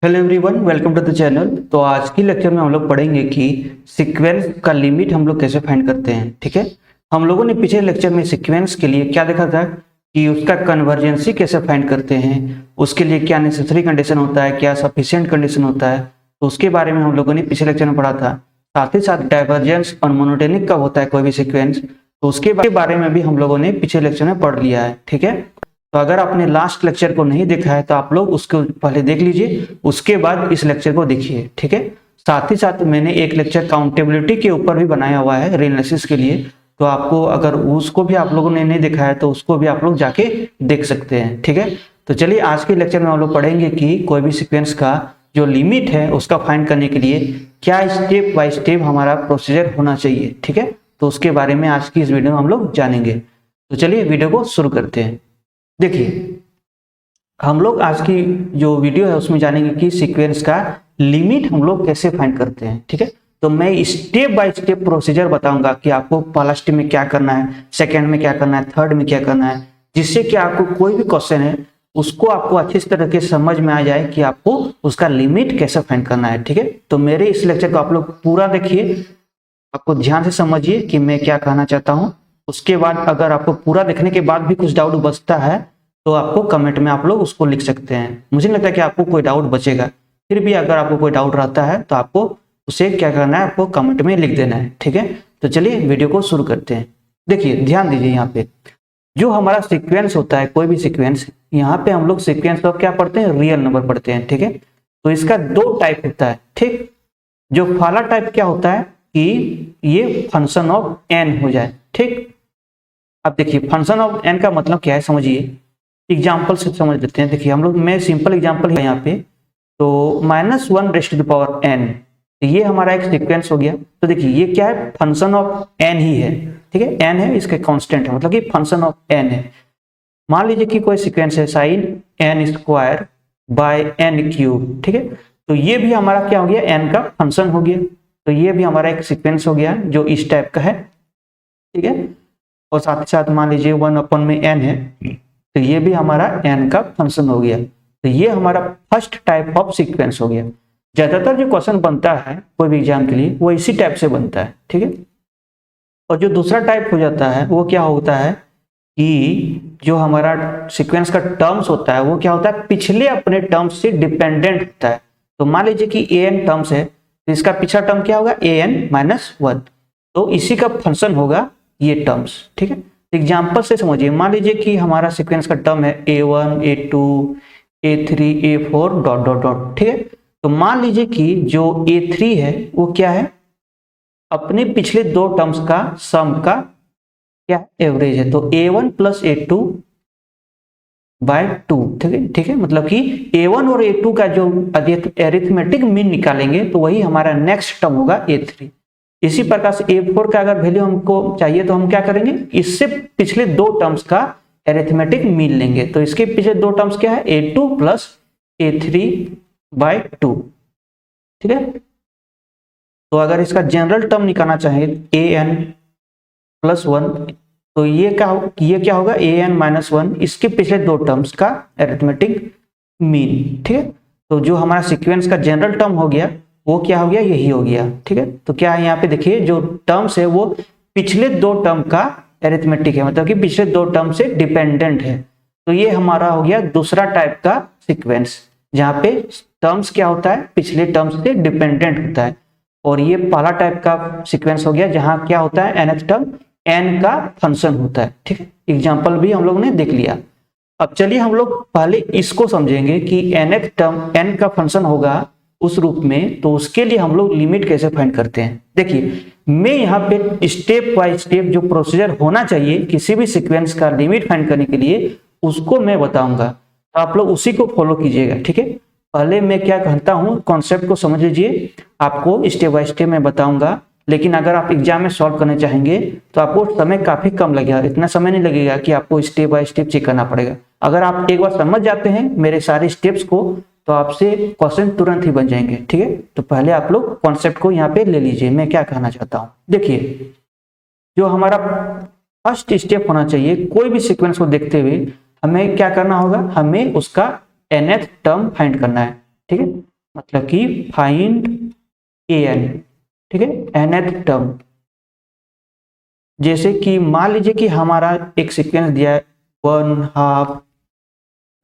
Hello everyone, welcome to the channel. तो आज की लेक्चर में हम लोग पढ़ेंगे कि सीक्वेंस का लिमिट हम लोग कैसे फाइंड करते हैं। ठीक है, हम लोगों ने पिछले लेक्चर में सीक्वेंस के लिए क्या देखा था कि उसका कन्वर्जेंसी कैसे फाइंड करते हैं, उसके लिए क्या नेसेसरी कंडीशन होता है, क्या सफिशिएंट कंडीशन होता है, तो उसके बारे में हम लोगों ने पिछले लेक्चर में पढ़ा था। साथ ही साथ डाइवर्जेंस और मोनोटोनिक कब होता है कोई भी सीक्वेंस, तो उसके बारे में भी हम लोगों ने पिछले लेक्चर में पढ़ लिया है। ठीक है, तो अगर आपने लास्ट लेक्चर को नहीं देखा है तो आप लोग उसको पहले देख लीजिए, उसके बाद इस लेक्चर को देखिए। ठीक है, साथ ही साथ मैंने एक लेक्चर काउंटेबिलिटी के ऊपर भी बनाया हुआ है रील एनालिसिस के लिए, तो आपको अगर उसको भी आप लोगों ने नहीं देखा है तो उसको भी आप लोग जाके देख सकते हैं। ठीक है, तो चलिए आज के लेक्चर में हम लोग पढ़ेंगे कि कोई भी सीक्वेंस का जो लिमिट है उसका फाइंड करने के लिए क्या स्टेप बाय स्टेप हमारा प्रोसीजर होना चाहिए। ठीक है, तो उसके बारे में आज की इस वीडियो में हम लोग जानेंगे। तो चलिए वीडियो को शुरू करते हैं। देखिए, हम लोग आज की जो वीडियो है उसमें जानेंगे कि सीक्वेंस का लिमिट हम लोग कैसे फाइंड करते हैं। ठीक है, तो मैं स्टेप बाय स्टेप प्रोसीजर बताऊंगा कि आपको पहला स्टेप में क्या करना है, सेकंड में क्या करना है, थर्ड में क्या करना है, जिससे कि आपको कोई भी क्वेश्चन है उसको आपको अच्छी तरह के समझ में आ जाए कि आपको उसका लिमिट कैसे फाइंड करना है। ठीक है, तो मेरे इस लेक्चर को आप लोग पूरा देखिए, आपको ध्यान से समझिए कि मैं क्या कहना चाहता हूँ। उसके बाद अगर आपको पूरा देखने के बाद भी कुछ डाउट बचता है तो आपको कमेंट में आप लोग उसको लिख सकते हैं। मुझे नहीं लगता कि आपको कोई डाउट बचेगा, फिर भी अगर आपको कोई डाउट रहता है तो आपको उसे क्या करना है, आपको कमेंट में लिख देना है। ठीक है, तो चलिए वीडियो को शुरू करते हैं। देखिए ध्यान दीजिए, यहाँ पे जो हमारा सीक्वेंस होता है कोई भी सीक्वेंस, यहाँ पे हम लोग सीक्वेंस ऑफ क्या पढ़ते हैं, रियल नंबर पढ़ते हैं। ठीक है, तो इसका दो टाइप होता है। ठीक, जो पहला टाइप क्या होता है कि ये फंक्शन ऑफ एन हो जाए। ठीक, अब देखिए फंक्शन ऑफ एन का मतलब क्या है समझिए, एग्जाम्पल से समझ लेते हैं। देखिए हम लोग, मैं सिंपल एग्जाम्पल है यहाँ पे, तो -1 raise to the power n, ये हमारा एक सीक्वेंस हो गया। तो देखिए ये क्या है, फंक्शन ऑफ n ही है। ठीक है, n है, इसके कांस्टेंट है, मतलब कि फंक्शन ऑफ n है। मान लीजिए कि कोई सीक्वेंस है sin n² बाय n³। ठीक है, तो ये भी हमारा क्या हो गया, n का फंक्शन हो गया। तो ये भी हमारा एक सीक्वेंस हो गया जो इस टाइप का है। ठीक है, और साथ ही साथ मान लीजिए 1/n है, तो ये भी हमारा n का फंक्शन हो गया। तो ये हमारा फर्स्ट टाइप ऑफ सीक्वेंस हो गया। ज्यादातर जो क्वेश्चन बनता है कोई भी एग्जाम के लिए वो इसी टाइप से बनता है। ठीक है, और जो दूसरा टाइप हो जाता है वो क्या होता है कि जो हमारा सीक्वेंस का टर्म्स होता है वो क्या होता है, पिछले अपने टर्म्स से डिपेंडेंट होता है। तो मान लीजिए कि an टर्म्स है, तो इसका पिछला टर्म क्या होगा, an-1, तो इसी का फंक्शन होगा ये टर्म्स। ठीक है, एग्जाम्पल से समझिए, मान लीजिए कि हमारा सीक्वेंस का टर्म है a1 a2 a3 a4 dot dot dot. ठीक है, तो मान लीजिए कि जो a3 है वो क्या है, अपने पिछले दो टर्म्स का सम का क्या एवरेज है। तो a1 प्लस a2 बाय 2। ठीक है, ठीक है, मतलब कि a1 और a2 का जो एरिथमेटिक मीन निकालेंगे तो वही हमारा नेक्स्ट टर्म होगा a3। इसी प्रकार से a4 का अगर वैल्यू हमको चाहिए तो हम क्या करेंगे, इससे पिछले दो टर्म्स का एरिथमेटिक मीन लेंगे। तो इसके पिछले दो टर्म्स क्या है, a2 प्लस a3 बाय 2। ठीक है, तो अगर इसका जनरल टर्म निकालना चाहे an+1, तो ये क्या होगा, an-1, इसके पिछले दो टर्म्स का एरिथमेटिक मीन। ठीक है, तो जो हमारा सीक्वेंस का जनरल टर्म हो गया वो क्या हो गया, यही हो गया। ठीक है, तो क्या है यहाँ पे देखिए, जो टर्म्स है वो पिछले दो टर्म का एरिथमेटिक है, मतलब कि पिछले दो टर्म से डिपेंडेंट है। तो ये हमारा हो गया दूसरा टाइप का सीक्वेंस, जहाँ पे टर्म्स क्या होता है, पिछले टर्म्स से डिपेंडेंट होता है। और ये पहला टाइप का सीक्वेंस हो गया जहाँ क्या होता है, nth टर्म n का फंक्शन होता है। ठीक है, एग्जाम्पल भी हम लोग ने देख लिया। अब चलिए हम लोग पहले इसको समझेंगे कि nth टर्म n का फंक्शन होगा उस रूप में, तो उसके लिए हम लोग लिमिट कैसे फाइंड करते हैं। देखिए मैं यहाँ पे स्टेप बाय स्टेप जो प्रोसीजर होना चाहिए किसी भी सीक्वेंस का लिमिट फाइंड करने के लिए उसको मैं बताऊंगा, तो आप लोग उसी को फॉलो कीजिएगा। ठीक है, पहले मैं क्या कहता हूँ, कॉन्सेप्ट को समझ लीजिए, आपको स्टेप बाय स्टेप मैं बताऊंगा। लेकिन अगर आप एग्जाम में सॉल्व करने चाहेंगे तो आपको समय काफी कम लगेगा, इतना समय नहीं लगेगा कि आपको स्टेप बाय स्टेप चेक करना पड़ेगा। अगर आप एक बार समझ जाते हैं मेरे सारे स्टेप्स को तो आपसे क्वेश्चन तुरंत ही बन जाएंगे। ठीक है, तो पहले आप लोग कॉन्सेप्ट को यहाँ पे ले लीजिए, मैं क्या कहना चाहता हूँ। देखिए जो हमारा फर्स्ट स्टेप होना चाहिए, कोई भी सीक्वेंस को देखते हुए हमें क्या करना होगा, हमें उसका nth टर्म फाइंड करना है। ठीक है, मतलब कि फाइंड an, ठीक है, nth टर्म। जैसे कि मान लीजिए कि हमारा एक सीक्वेंस दिया है 1/2,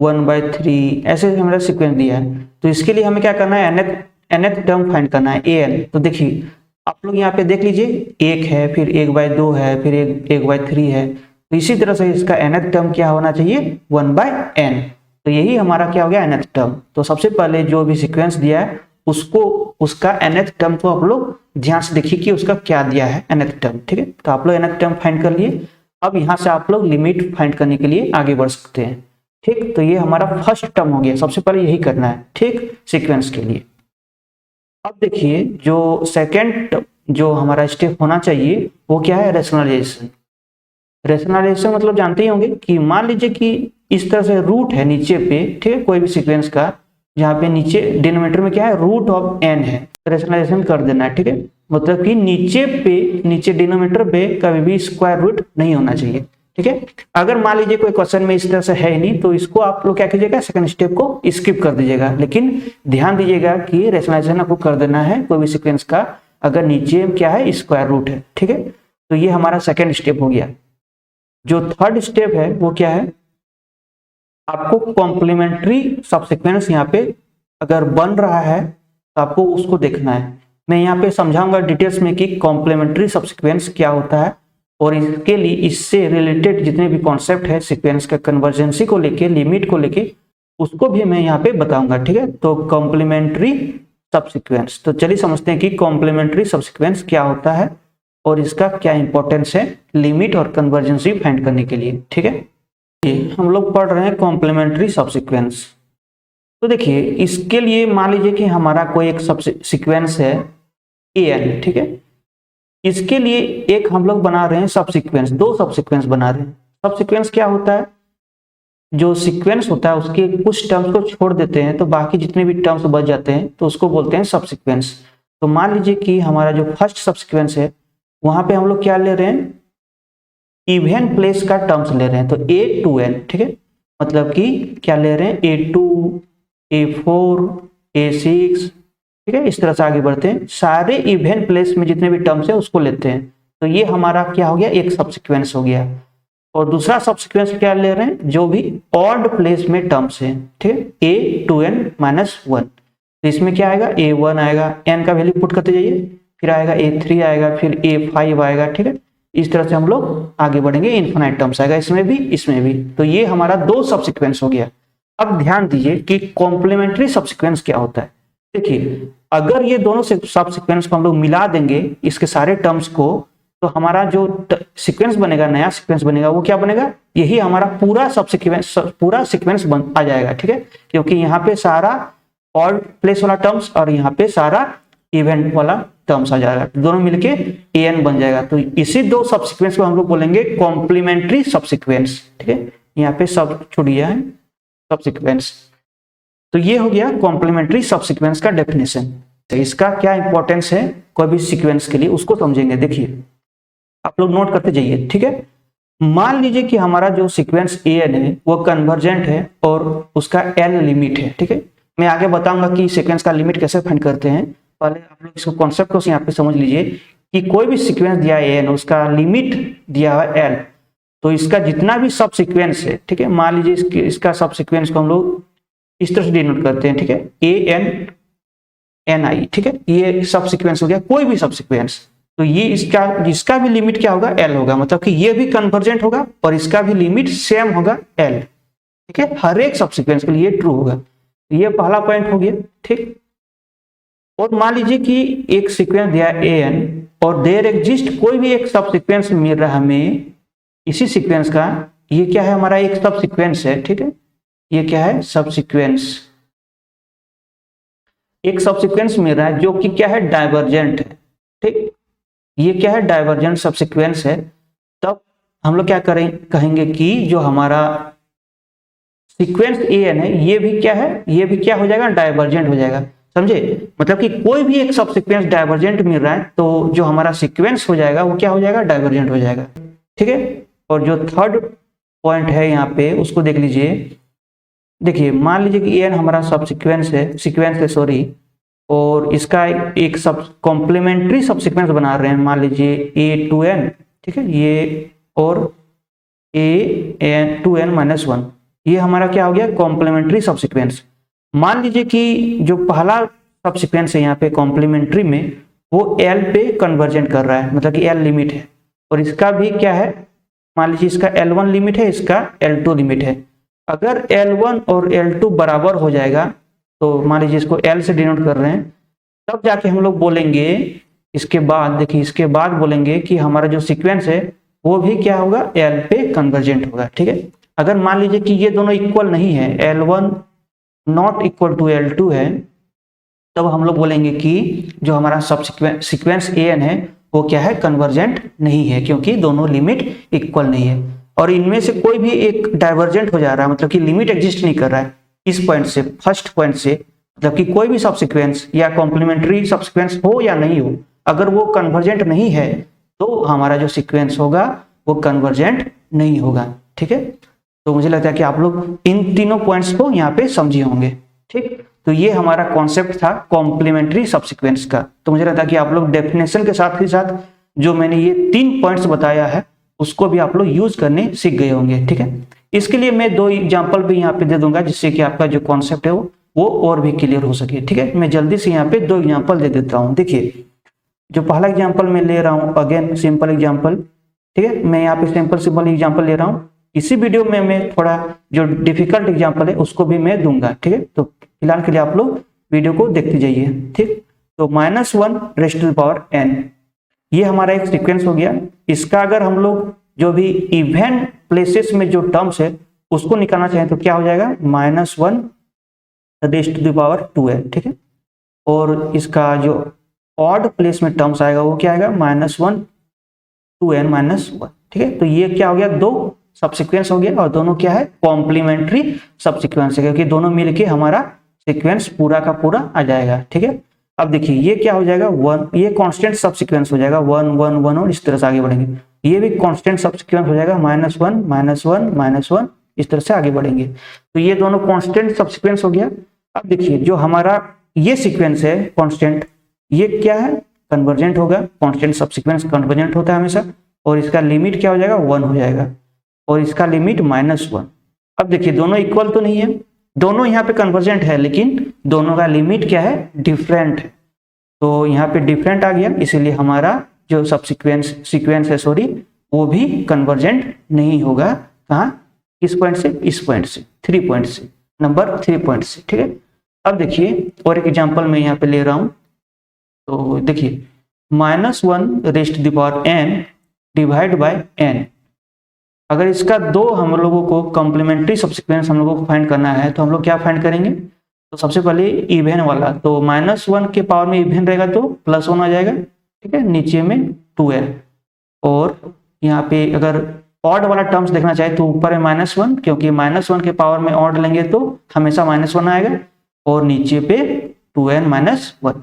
1/3, ऐसे हमारा सीक्वेंस दिया है। तो इसके लिए हमें क्या करना है, nth टर्म फाइंड करना है an। तो देखिए आप लोग यहाँ पे देख लीजिए, 1 है, फिर 1/2 है, फिर 1/3 है। तो इसी तरह से इसका nth टर्म क्या होना चाहिए, 1/n। तो यही हमारा क्या हो गया, nth टर्म। तो सबसे पहले जो भी सीक्वेंस दिया है उसको, उसका nth टर्म को आप लोग ध्यान से देखिए कि उसका क्या दिया है nth टर्म, ठीक है। तो आप लोग nth टर्म फाइंड कर लिए। अब यहाँ से आप लोग लिमिट फाइंड करने के लिए आगे बढ़ सकते हैं, ठीक। तो ये हमारा फर्स्ट टर्म हो गया, सबसे पहले यही करना है, ठीक, सीक्वेंस के लिए। अब देखिए जो सेकंड जो हमारा स्टेप होना चाहिए वो क्या है, रेशनलाइजेशन। रेशनलाइजेशन मतलब जानते ही होंगे कि मान लीजिए कि इस तरह से रूट है नीचे पे, ठीक है, कोई भी सीक्वेंस का, जहाँ पे नीचे डिनोमिनेटर में क्या है, रूट ऑफ n है। रेशनलाइजेशन कर देना है, ठीक है। मतलब कि नीचे डिनोमिनेटर पे कभी भी स्क्वायर रूट नहीं होना चाहिए, ठीक है। अगर मान लीजिए कोई क्वेश्चन में इस तरह से है ही नहीं, तो इसको आप लोग क्या कीजिएगा, सेकंड स्टेप को स्किप कर दीजिएगा। लेकिन ध्यान दीजिएगा कि रेशनलाइजेशन आपको कर देना है कोई भी सीक्वेंस का अगर नीचे क्या है, स्क्वायर रूट है, ठीक है। तो ये हमारा सेकंड स्टेप हो गया। जो थर्ड स्टेप है वो क्या है, आपको कॉम्प्लीमेंट्री सबसीक्वेंस यहाँ पे अगर बन रहा है तो आपको उसको देखना है। मैं यहाँ पे समझाऊंगा डिटेल्स में कि कॉम्प्लीमेंट्री सबसीक्वेंस क्या होता है, और इसके लिए इससे रिलेटेड जितने भी कॉन्सेप्ट है सीक्वेंस का, कन्वर्जेंसी को लेके, लिमिट को लेके, उसको भी मैं यहाँ पे बताऊंगा, ठीक है। तो कॉम्प्लीमेंट्री सबसीक्वेंस, तो चलिए समझते हैं कि कॉम्प्लीमेंट्री सबसीक्वेंस क्या होता है और इसका क्या इंपॉर्टेंस है लिमिट और कन्वर्जेंसी फाइंड करने के लिए, ठीक है। हम लोग पढ़ रहे हैं कॉम्प्लीमेंट्री सबसीक्वेंस। तो देखिए इसके लिए मान लीजिए कि हमारा कोई एक सब सीक्वेंस है an, ठीक है। इसके लिए एक हम लोग बना रहे हैं सब सीक्वेंस, दो सब सीक्वेंस बना रहे हैं। सब सीक्वेंस क्या होता है, जो सीक्वेंस होता है उसके कुछ टर्म्स को छोड़ देते हैं तो बाकी जितने भी टर्म्स बच जाते हैं तो उसको बोलते हैं सब सीक्वेंस। तो मान लीजिए कि हमारा जो फर्स्ट सब सीक्वेंस है वहां पे हम लोग क्या ले रहे हैं, इवन प्लेस का टर्म्स ले रहे हैं। तो a to n, ठीक है, मतलब कि क्या ले रहे हैं, a2, a4, a6, ठीक है। इस तरह से आगे बढ़ते हैं, सारे इवन प्लेस में जितने भी टर्म्स है उसको लेते हैं। तो ये हमारा क्या हो गया, एक सब सीक्वेंस हो गया। और दूसरा सब सीक्वेंस क्या ले रहे हैं, जो भी ऑड प्लेस में टर्म्स है, ठीक है, a to n -1। तो इसमें क्या आएगा, a1 आएगा, n का वैल्यू पुट करते जाइए, फिर आएगा a3 आएगा, फिर a5 आएगा, ठीक है। इस तरह से हम लोग आगे बढ़ेंगे, इनफिनाइट टर्म्स आएगा इसमें भी, इसमें भी। तो ये हमारा दो सब सीक्वेंस हो गया। अब ध्यान दीजिए कि कॉम्प्लीमेंट्री सब सीक्वेंस क्या होता है। देखिए अगर ये दोनों सब सीक्वेंस को हम लोग मिला देंगे इसके सारे टर्म्स को, तो हमारा जो सीक्वेंस बनेगा, नया सीक्वेंस बनेगा, वो क्या बनेगा, यही हमारा पूरा सब सीक्वेंस, पूरा सीक्वेंस बन आ जाएगा, ठीक है। क्योंकि यहाँ पे सारा ऑड प्लेस वाला टर्म्स और यहाँ पे सारा इवेंट वाला टर्म्स आ जाएगा, दोनों मिलके an बन जाएगा। तो इसी दो सब सीक्वेंस को हम लोग बोलेंगे कॉम्प्लीमेंट्री सब सीक्वेंस, ठीक है। यहाँ पे सब छूट गया है, सब सीक्वेंस। तो ये हो गया कॉम्प्लीमेंट्री सब सीक्वेंस का डेफिनेशन। तो इसका क्या इंपॉर्टेंस है कोई भी सीक्वेंस के लिए, उसको समझेंगे। देखिए आप लोग नोट करते जाइए, ठीक है। मान लीजिए कि हमारा जो सीक्वेंस an है वो कन्वर्जेंट है और उसका n लिमिट है, ठीक है। मैं आगे बताऊंगा कि सीक्वेंस का लिमिट कैसे फाइंड करते हैं। पहले आप लोग इसको कॉन्सेप्ट को यहाँ पे समझ लीजिए कि कोई भी सीक्वेंस दिया है n, उसका लिमिट दिया है l। तो इसका जितना भी सब सीक्वेंस है, ठीक है, मान लीजिए इसका सब सीक्वेंस को हम लोग इस तरह से डिनोट करते हैं, ठीक है, a n ni, ठीक है। ये सब सीक्वेंस हो गया, कोई भी सब सीक्वेंस। तो ये इसका भी लिमिट क्या होगा, l होगा। मतलब कि ये भी कन्वर्जेंट होगा और इसका भी लिमिट सेम होगा l, ठीक है। हर एक सब सीक्वेंस के लिए ट्रू होगा। ये पहला पॉइंट हो गया, ठीक। और मान लीजिए कि एक सीक्वेंस दिया an और देयर एग्जिस्ट कोई भी एक सब सीक्वेंस मिल रहा है हमें इसी सीक्वेंस का। ये क्या है, हमारा एक सब सीक्वेंस है, ठीक है। ये क्या है, सब सीक्वेंस, एक सब सीक्वेंस मिल रहा है जो कि क्या है, डाइवर्जेंट है, ठीक। ये क्या है, डाइवर्जेंट सब सीक्वेंस है। तब हम लोग क्या कहेंगे कि जो हमारा सीक्वेंस an है ये भी क्या है, ये भी क्या हो जाएगा, डाइवर्जेंट हो जाएगा, समझे। मतलब कि कोई भी एक सब सीक्वेंस डाइवर्जेंट मिल रहा है तो जो हमारा सीक्वेंस हो जाएगा वो क्या हो जाएगा, डाइवर्जेंट हो जाएगा, ठीक है। और जो थर्ड पॉइंट है यहाँ पे उसको देख लीजिए। देखिए मान लीजिए कि n हमारा सब सीक्वेंस है, सॉरी, और इसका एक सब कॉम्प्लीमेंट्री सबसीक्वेंस बना रहे हैं, मान लीजिए a2n, ठीक है, ये और a2n-1, ये हमारा क्या हो गया, कॉम्प्लीमेंट्री सबसीक्वेंस। मान लीजिए कि जो पहला सबसीक्वेंस है यहाँ पे कॉम्प्लीमेंट्री में, वो L पे कन्वर्जेंट कर रहा है, मतलब कि L लिमिट है, और इसका भी क्या है, मान लीजिए इसका L1 लिमिट है, इसका L2 लिमिट है। अगर L1 और L2 बराबर हो जाएगा, तो मान लीजिए इसको L से डिनोट कर रहे हैं, तब जाके हम लोग बोलेंगे, इसके बाद देखिए, इसके बाद बोलेंगे कि हमारा जो सीक्वेंस है वो भी क्या होगा, L पे कन्वर्जेंट होगा, ठीक है। अगर मान लीजिए कि ये दोनों इक्वल नहीं है, L1 not equal to L2 है, तब हम लोग बोलेंगे कि जो हमारा सब सीक्वेंस an है वो क्या है, कन्वर्जेंट नहीं है, क्योंकि दोनों लिमिट इक्वल नहीं है, और इनमें से कोई भी एक डाइवर्जेंट हो जा रहा है, मतलब कि लिमिट एग्जिस्ट नहीं कर रहा है इस पॉइंट से, फर्स्ट पॉइंट से, मतलब कि कोई भी सबसीक्वेंस या कॉम्प्लीमेंट्री सबसीक्वेंस हो या नहीं हो, अगर वो कन्वर्जेंट नहीं है तो हमारा जो सीक्वेंस होगा वो कन्वर्जेंट नहीं होगा, ठीक है। तो मुझे लगता है कि आप लोग इन तीनों पॉइंट्स को यहाँ पे समझे होंगे, ठीक। तो ये हमारा कॉन्सेप्ट था कॉम्प्लीमेंट्री सबसीक्वेंस का। तो मुझे लगता है कि आप लोग डेफिनेशन के साथ ही साथ जो मैंने ये 3 पॉइंट्स बताया है उसको भी आप लोग यूज करने सीख गए होंगे, ठीक है। इसके लिए मैं 2 एग्जाम्पल भी यहाँ पे दे दूंगा, जिससे कि आपका जो कॉन्सेप्ट है वो और भी क्लियर हो सके, ठीक है। मैं जल्दी से यहाँ पे 2 एग्जाम्पल दे देता हूँ। देखिए, जो पहला एग्जाम्पल मैं ले रहा हूँ, अगेन सिंपल एग्जाम्पल, ठीक है, मैं यहाँ पे सिंपल एग्जाम्पल ले रहा हूँ। इसी वीडियो में मैं थोड़ा जो डिफिकल्ट एग्जाम्पल है उसको भी मैं दूंगा, ठीक है। तो फिलहाल के लिए आप लोग वीडियो को देखते जाइए, ठीक। तो -1 raised to the power n, ये हमारा एक सीक्वेंस हो गया। इसका अगर हम लोग जो भी इवन प्लेसेस में जो टर्म्स है उसको निकालना चाहें तो क्या हो जाएगा, -1 raised to the power 2n, ठीक है। और इसका जो ऑड प्लेस में टर्म्स आएगा वो क्या आएगा, -1 2n-1, ठीक है। तो ये क्या हो गया, 2 सबसीक्वेंस हो गया, और दोनों क्या है, कॉम्प्लीमेंट्री सबसीक्वेंस है, क्योंकि दोनों मिलके हमारा सीक्वेंस पूरा का पूरा आ जाएगा, ठीक है। अब देखिए ये क्या हो जाएगा, 1, ये कांस्टेंट सबसीक्वेंस हो जाएगा, 1 1 1 और इस तरह से आगे बढ़ेंगे। ये भी कांस्टेंट सबसीक्वेंस हो जाएगा, -1 -1 इस तरह से आगे बढ़ेंगे। तो ये दोनों कांस्टेंट सबसीक्वेंस हो गया। अब देखिए जो हमारा ये सीक्वेंस है कांस्टेंट, ये क्या है, कन्वर्जेंट होगा। कांस्टेंट सबसीक्वेंस कन्वर्जेंट होता है हमेशा, और इसका लिमिट क्या हो जाएगा, 1 हो जाएगा, और इसका लिमिट -1। अब देखिए दोनों इक्वल तो नहीं है, दोनों यहाँ पे कन्वर्जेंट है, लेकिन दोनों का लिमिट क्या है, डिफरेंट है। तो यहाँ पे डिफरेंट आ गया, इसीलिए हमारा जो सीक्वेंस है वो भी कन्वर्जेंट नहीं होगा। कहाँ, किस पॉइंट से, इस पॉइंट से, 3 पॉइंट से, नंबर 3 पॉइंट से, ठीक है। अब देखिए और एक एग्जाम्पल मैं यहाँ पे ले रहा हूँ। तो देखिए -1 raised to the power n divide by n, अगर इसका 2 हम लोगों को कॉम्प्लीमेंट्री सबसीक्वेंस हम लोगों को फाइंड करना है तो हम लोग क्या फाइंड करेंगे, तो सबसे पहले इवन वाला, तो -1 के पावर में इवन रहेगा तो +1 आ जाएगा, ठीक है, नीचे में 2n, और यहाँ पे अगर ऑड वाला टर्म्स देखना चाहे तो ऊपर है -1, क्योंकि -1 के पावर में ऑड लेंगे तो हमेशा -1 आएगा, और नीचे पे 2n-1।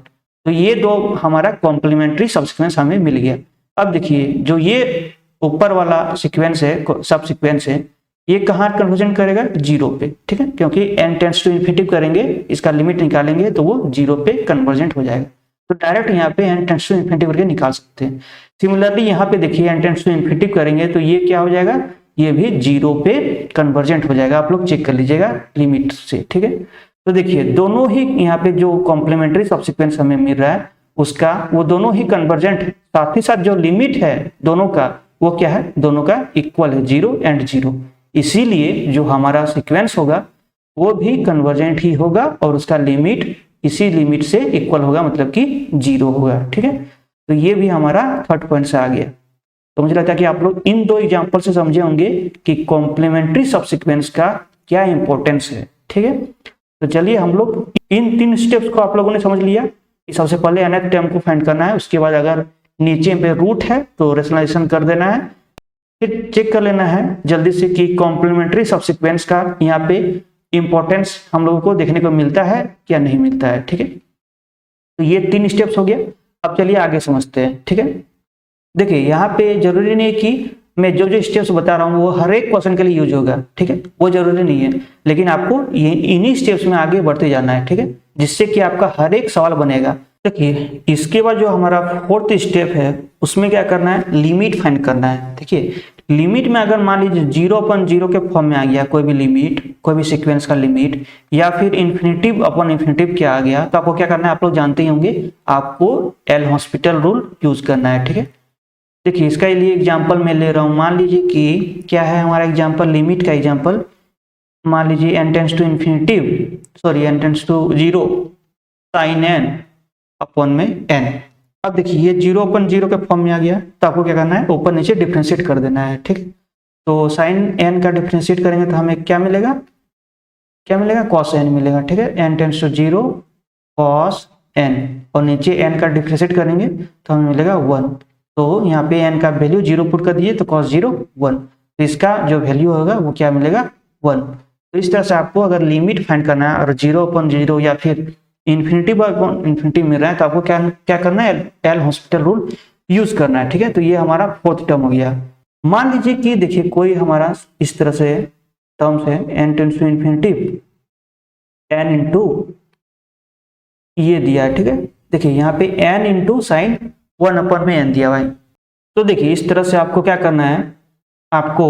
तो ये 2 हमारा कॉम्प्लीमेंट्री सबसीक्वेंस हमें मिल गया। अब देखिए जो ये ऊपर वाला सीक्वेंस है, सब सीक्वेंस है, ये कहाँ कन्वर्जन करेगा, 0 पे, ठीक है, क्योंकि n टेंड्स टू इन्फिनिटी करेंगे, इसका लिमिट निकालेंगे तो वो 0 पे कन्वर्जेंट हो जाएगा। तो डायरेक्ट यहाँ पे n टेंड्स टू इन्फिनिटी करके निकाल सकते हैं। सिमिलरली यहाँ पे देखिए n टेंड्स टू इन्फिनिटी करेंगे तो ये क्या हो जाएगा, ये भी 0 पे कन्वर्जेंट हो जाएगा। आप लोग चेक कर लीजिएगा लिमिट से, ठीक है। तो देखिए दोनों ही यहाँ पे जो कॉम्प्लीमेंट्री सबसीक्वेंस हमें मिल रहा है उसका वो दोनों ही कन्वर्जेंट है, साथ ही साथ जो लिमिट है दोनों का वो क्या है, दोनों का इक्वल है, 0 and 0। इसीलिए जो हमारा सीक्वेंस होगा वो भी कन्वर्जेंट ही होगा, और उसका लिमिट इसी लिमिट से इक्वल होगा, मतलब कि 0 होगा, ठीक है। तो ये भी हमारा 3rd पॉइंट से आ गया। तो मुझे लगता है कि आप लोग इन 2 एग्जाम्पल से समझे होंगे कि कॉम्प्लीमेंट्री सबसीक्वेंस का क्या इंपॉर्टेंस है, ठीक है। तो चलिए हम लोग इन 3 स्टेप्स को आप लोगों ने समझ लिया कि सबसे पहले nth टर्म को फाइंड करना है, उसके बाद अगर नीचे पे रूट है तो रेशनलाइजेशन कर देना है, फिर चेक कर लेना है जल्दी से कि कॉम्प्लीमेंट्री सबसीक्वेंस का यहाँ पे इंपॉर्टेंस हम लोगों को देखने को मिलता है क्या नहीं मिलता है, ठीक है। तो ये 3 स्टेप्स हो गया। अब चलिए आगे समझते हैं, ठीक है। देखिए यहाँ पे जरूरी नहीं कि मैं जो जो स्टेप्स बता रहा हूँ वो हर एक क्वेश्चन के लिए यूज होगा, ठीक है, वो जरूरी नहीं है, लेकिन आपको ये इन्हीं स्टेप्स में आगे बढ़ते जाना है, ठीक है, जिससे कि आपका हर एक सवाल बनेगा। देखिए इसके बाद जो हमारा फोर्थ स्टेप है उसमें क्या करना है, लिमिट फाइंड करना है। देखिए लिमिट में अगर मान लीजिए 0/0 के फॉर्म में आ गया कोई भी लिमिट, कोई भी सीक्वेंस का लिमिट, या फिर इन्फिनिटिव अपॉन इन्फिनिटिव क्या आ गया, तो आपको क्या करना है, आप लोग जानते ही होंगे, आपको एल हॉस्पिटल रूल यूज करना है, ठीक है। देखिए इसका लिए एग्जांपल मैं ले रहा हूं, मान लीजिए कि क्या है हमारा एग्जांपल, लिमिट का एग्जांपल, मान लीजिए n tends to infinitive, sorry n tends to 0 sine n upon में n। अब देखिए ये 0/0 के फॉर्म में आ गया, तो आपको क्या करना है, ऊपर नीचे डिफ्रेंशिएट कर देना है, ठीक। तो साइन n का डिफ्रेंशिएट करेंगे तो हमें क्या मिलेगा, क्या मिलेगा, कॉस n मिलेगा, ठीक है, n tends to 0 cos n, और नीचे n का डिफ्रेंशिएट करेंगे तो हमें मिलेगा 1। तो यहाँ पे n का वैल्यू 0 पुट कर दीजिए तो cos 0 1, तो इसका जो वैल्यू होगा वो क्या मिलेगा 1। तो इस तरह से आपको अगर लिमिट फाइंड करना है और 0/0 या फिर इन्फिनिटी मिल रहा है तो आपको क्या क्या करना है, एल हॉस्पिटल रूल यूज करना है, ठीक है। तो ये हमारा फोर्थ टर्म हो गया। मान लीजिए कि देखिए कोई हमारा इस तरह से टर्म्स है n tends to infinity n into ये दिया है, ठीक है। देखिए यहाँ पे n इंटू साइन 1/n दिया हुआ है। तो देखिए इस तरह से आपको क्या करना है, आपको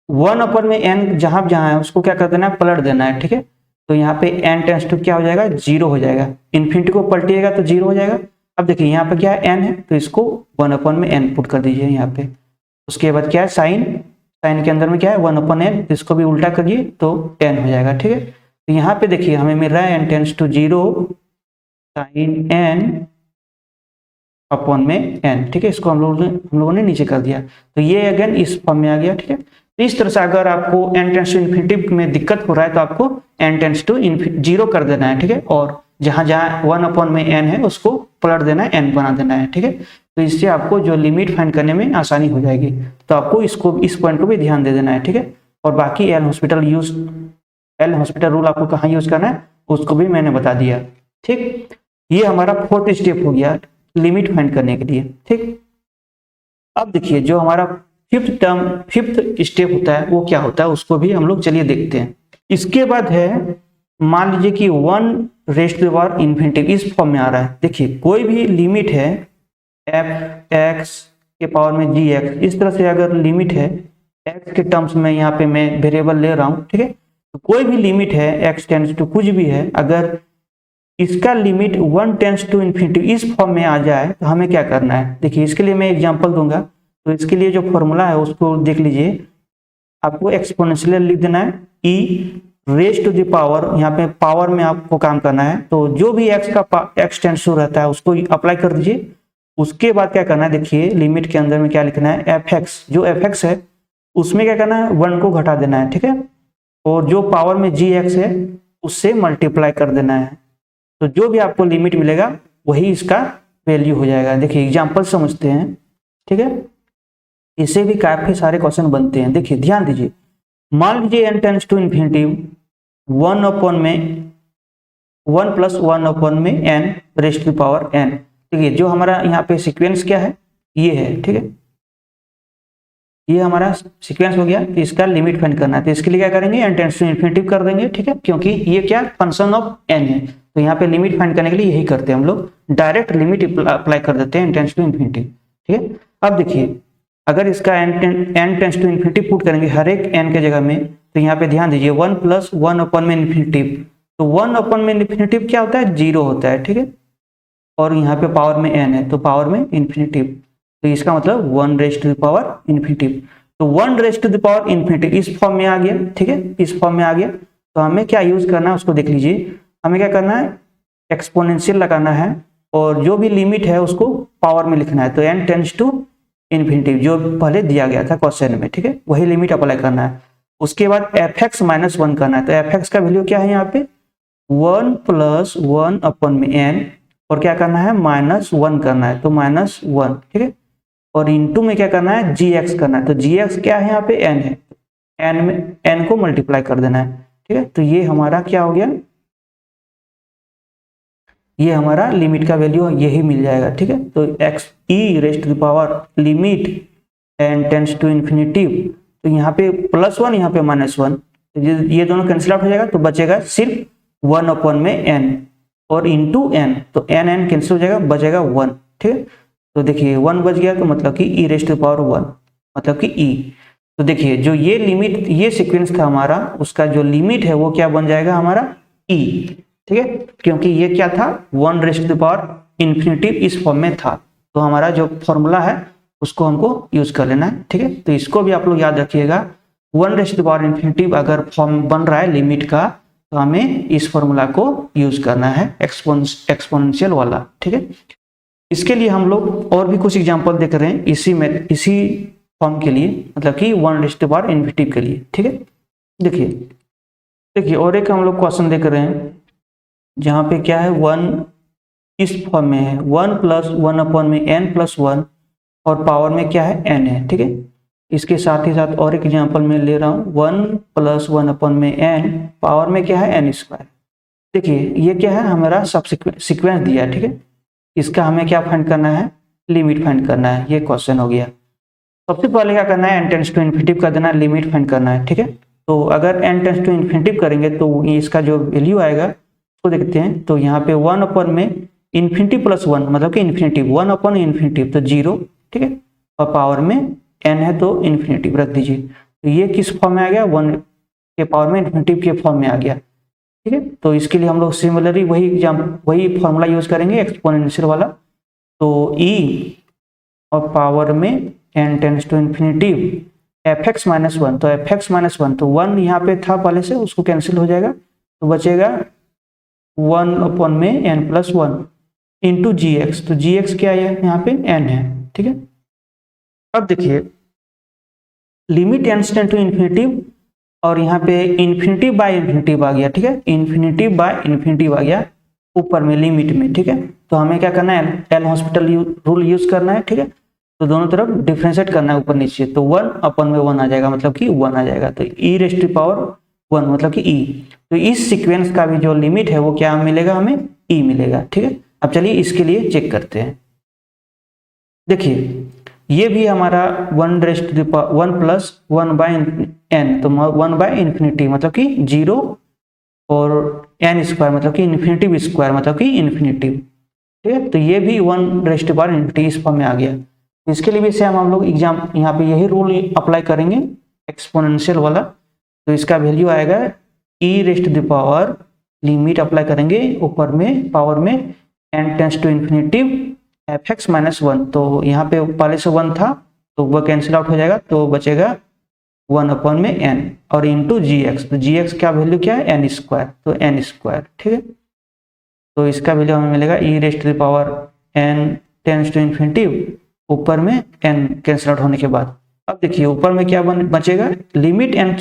1/n जहां जहां है उसको क्या कर देना है, पलट देना है, ठीक है। तो यहाँ पे n टेंड्स टू क्या हो जाएगा, 0 हो जाएगा, इन्फिनिटी को पलटिएगा तो 0 हो जाएगा। अब देखिए यहाँ पे क्या है, n है, तो इसको 1/n पुट कर दीजिए यहाँ पे। उसके बाद क्या है, साइन, साइन के अंदर में क्या है 1/n, तो इसको भी उल्टा करिए तो n हो जाएगा, ठीक है। तो यहाँ पे देखिए हमें मिल रहा है n tends to 0 sine n upon में n, ठीक है। इसको हम लोगों ने नीचे कर दिया, तो ये अगेन इस फॉर्म में आ गया, ठीक है। तो इस तरह से अगर आपको n टेंड्स टू इन्फिनिटी में दिक्कत हो रहा है तो आपको n टेंड्स टू 0 कर देना है, ठीक है, और जहां जहां 1/n है उसको पलट देना है, n बना देना है, ठीक है। तो इससे आपको जो लिमिट फाइंड करने में आसानी हो जाएगी। तो आपको इसको, इस पॉइंट को भी ध्यान दे देना है, ठीक है। और बाकी एल हॉस्पिटल रूल आपको कहाँ यूज करना है उसको भी मैंने बता दिया, ठीक। ये हमारा फोर्थ स्टेप हो गया लिमिट फाइंड करने के लिए, ठीक। अब देखिए जो हमारा फिफ्थ स्टेप होता है वो क्या होता है, उसको भी हम लोग चलिए देखते हैं। इसके बाद है, मान लीजिए कि 1⁻∞ इस फॉर्म में आ रहा है। देखिए कोई भी लिमिट है f(x) के पावर में gx, इस तरह से अगर लिमिट है x के टर्म्स में, यहाँ पे मैं वेरिएबल ले रहा हूँ, ठीक है। तो कोई भी लिमिट है x टेंड्स टू कुछ भी है, अगर इसका लिमिट 1 टेंड्स टू इन्फिनिटी इस फॉर्म में आ जाए तो हमें क्या करना है। देखिए इसके लिए मैं एग्जांपल दूंगा, तो इसके लिए जो फॉर्मूला है उसको देख लीजिए। आपको एक्सपोनेंशियल लिख देना है, e⁻⁴ यहाँ पे पावर में आपको काम करना है, तो जो भी x टेंड्स टू रहता है उसको अप्लाई कर दीजिए। उसके बाद क्या करना है, देखिए लिमिट के अंदर में क्या लिखना है, f(x), जो f(x) है उसमें क्या करना है, 1 को घटा देना है, ठीक है, और जो पावर में gx है उससे मल्टीप्लाई कर देना है। तो जो भी आपको लिमिट मिलेगा वही इसका वैल्यू हो जाएगा। देखिए एग्जांपल समझते हैं, ठीक है, इससे भी काफी सारे क्वेश्चन बनते हैं। देखिए ध्यान दीजिए, मान लीजिए n tends to infinity 1 + 1/n raised to power n। देखिए जो हमारा यहाँ पे सीक्वेंस क्या है, ये है, ठीक है, ये हमारा सीक्वेंस हो गया। तो इसका लिमिट फाइंड करना है, तो इसके लिए क्या करेंगे, n टेंड्स टू इन्फिनिटी कर देंगे, ठीक है, क्योंकि ये क्या फंक्शन ऑफ n है। तो यहाँ पे लिमिट फाइंड करने के लिए यही करते हैं हम लोग, डायरेक्ट लिमिट अप्लाई कर देते हैं n टेंड्स टू इन्फिनिटी, ठीक है। अब देखिए अगर इसका n tends to infinity put करेंगे हर एक n के जगह में, तो यहाँ पे ध्यान दीजिए 1 + 1/∞, तो 1/∞ क्या होता है, 0 होता है, ठीक है, और यहाँ पे पावर में n है तो पावर में इन्फिनिटी, तो इसका मतलब 1⁻∞। तो 1⁻∞ इस फॉर्म में आ गया, ठीक है, इस फॉर्म में आ गया। तो हमें क्या यूज करना है उसको देख लीजिए। हमें क्या करना है, एक्सपोनेंशियल लगाना है और जो भी लिमिट है उसको पावर में लिखना है। तो n टेंड्स टू इन्फिनिटी जो पहले दिया गया था क्वेश्चन में, ठीक है, वही लिमिट अप्लाई करना है। उसके बाद f(x) - 1 करना है। तो f(x) का वैल्यू क्या है यहाँ पे 1 + 1/n, और क्या करना है -1 करना है, तो -1, ठीक है, और इनटू में क्या करना है, gx करना है। तो gx क्या है यहाँ पे n है, n में n को मल्टीप्लाई कर देना है, ठीक है। तो ये हमारा क्या हो गया, ये हमारा लिमिट का वैल्यू यही मिल जाएगा, ठीक है। तो x e⁻ limit n tends to infinitive, तो यहाँ पे +1 यहाँ पे -1, ये दोनों कैंसिल आउट हो जाएगा तो बचेगा सिर्फ 1 अपॉन में n और इंटू n, तो n कैंसिल हो जाएगा, बचेगा 1। ठीक है, तो देखिए 1 बच गया तो मतलब कि e⁻1 मतलब कि e। तो देखिए जो ये लिमिट, ये सीक्वेंस था हमारा, उसका जो लिमिट है वो क्या बन जाएगा हमारा e। ठीक है, क्योंकि ये क्या था 1⁻∞ इस फॉर्म में था, तो हमारा जो फॉर्मूला है उसको हमको यूज कर लेना है। ठीक है, तो इसको भी आप लोग याद रखिएगा, 1⁻∞ अगर फॉर्म बन रहा है लिमिट का तो हमें इस फॉर्मूला को यूज करना है, एक्सपोनेंशियल वाला। ठीक है, इसके लिए हम लोग और भी कुछ एग्जांपल देख रहे हैं इसी फॉर्म के लिए, मतलब कि 1⁻∞ के लिए। ठीक है, देखिए और एक हम लोग क्वेश्चन देख रहे हैं जहाँ पे क्या है 1 इस फॉर्म में है, 1 + 1 अपॉन में n+1 और पावर में क्या है n है। ठीक है, इसके साथ ही साथ और एक एग्जांपल मैं ले रहा हूँ 1 + 1 अपॉन में n, पावर में क्या है n²। देखिए ये क्या है हमारा सब सीक्वेंस दिया है। ठीक है, इसका हमें क्या फाइंड करना है, लिमिट फाइंड करना है, ये क्वेश्चन हो गया। सबसे पहले क्या करना है, n टेंस टू इन्फिनिटिव कर देना है, लिमिट फाइंड करना है। ठीक है, तो अगर n टेंस टू इन्फिनिटिव करेंगे तो इसका जो वैल्यू आएगा उसको देखते हैं। तो यहाँ पे 1 अपॉन में इन्फिनिटी +1 मतलब कि इन्फिनिटिव, 1 अपॉन इन्फिनिटिव तो 0। ठीक है, और पावर में n है तो इन्फिनिटिव रख दीजिए, तो ये किस फॉर्म में आ गया, 1 के पावर में इन्फिनिटिव के फॉर्म में आ गया। ठीक है, तो इसके लिए हम लोग सिमिलरली वही फॉर्मूला यूज करेंगे एक्सपोनेंशियल वाला। तो e और पावर में n tends to infinitive fx -1, तो fx -1 तो 1 यहाँ पे था पहले से, उसको कैंसिल हो जाएगा तो बचेगा 1 अपॉन में n+1 इंटू gx, तो gx क्या है यहाँ पे n है। ठीक है, अब देखिए limit n tends to infinitive और यहाँ पे इन्फिनिटिव बाय इन्फिनिटिव आ गया। ठीक है, इन्फिनिटिव बाय इन्फिनिटिव आ गया ऊपर में लिमिट में। ठीक है, तो हमें क्या करना है, एल हॉस्पिटल रूल यूज करना है। ठीक है, तो दोनों तरफ डिफरेंशिएट करना है ऊपर नीचे, तो 1 अपॉन में 1 आ जाएगा मतलब कि 1 आ जाएगा, तो e⁻1 मतलब कि e। तो इस सीक्वेंस का भी जो लिमिट है वो क्या मिलेगा, हमें e मिलेगा। ठीक है, अब चलिए इसके लिए चेक करते हैं। देखिए ये भी हमारा 1 + 1/n, तो 1/∞ मतलब कि 0 और n² मतलब कि इन्फिनिटिव स्क्वायर मतलब कि इन्फिनिटिव। ठीक है, तो ये भी 1⁻∞ इस फॉर्म में आ गया। तो इसके लिए भी सेम हम लोग एग्जाम यहाँ पे यही रूल अप्लाई करेंगे एक्सपोनेंशियल वाला, तो इसका वैल्यू आएगा e⁻, लिमिट अप्लाई करेंगे ऊपर में पावर में n tends to infinitive fx -1, तो यहाँ पे पहले से 1 था तो वह कैंसिल आउट हो जाएगा, तो बचेगा 1 अपॉन में n और इंटू gx, तो gx का वैल्यू क्या है n², तो n²। ठीक है, तो इसका वैल्यू हमें मिलेगा e⁻n टेंस टू इन्फिनिटिव ऊपर में n कैंसिल आउट होने के बाद। अब देखिए ऊपर में क्या बचेगा, limit n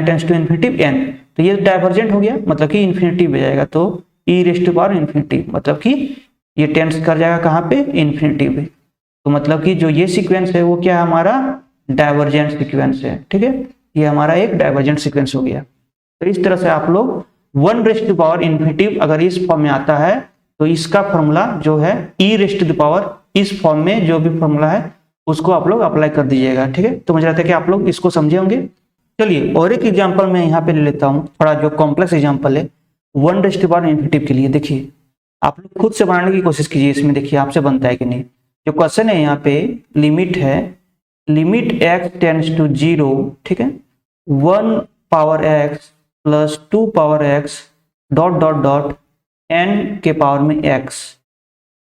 tends to infinitive n, तो ये डाइवर्जेंट हो गया मतलब कि इन्फिनिटिव हो जाएगा, तो e⁻∞ मतलब कि ये टेंस कर जाएगा कहाँ पे, इन्फिनिटिव पे। तो मतलब कि जो ये सीक्वेंस है वो क्या हमारा डाइवर्जेंट सीक्वेंस है। ठीक है, ये हमारा एक डाइवर्जेंट सीक्वेंस हो गया। तो इस तरह से आप लोग 1⁻∞ अगर इस फॉर्म में आता है तो इसका फॉर्मूला जो है e⁻, इस फॉर्म में जो भी फॉर्मूला है उसको आप लोग अप्लाई कर दीजिएगा। ठीक है, तो मुझे लगता है कि आप लोग इसको समझे होंगे। चलिए और एक एग्जांपल मैं यहाँ पे ले लेता हूँ, थोड़ा जो कॉम्प्लेक्स एग्जांपल है 1⁻∞ के लिए। देखिए आप लोग खुद से बनाने की कोशिश कीजिए, इसमें देखिए आपसे बनता है कि नहीं। जो क्वेश्चन है यहाँ पे लिमिट है, लिमिट x टेंस टू 0, ठीक है, 1 power x + 2 power x dot dot dot n के पावर में x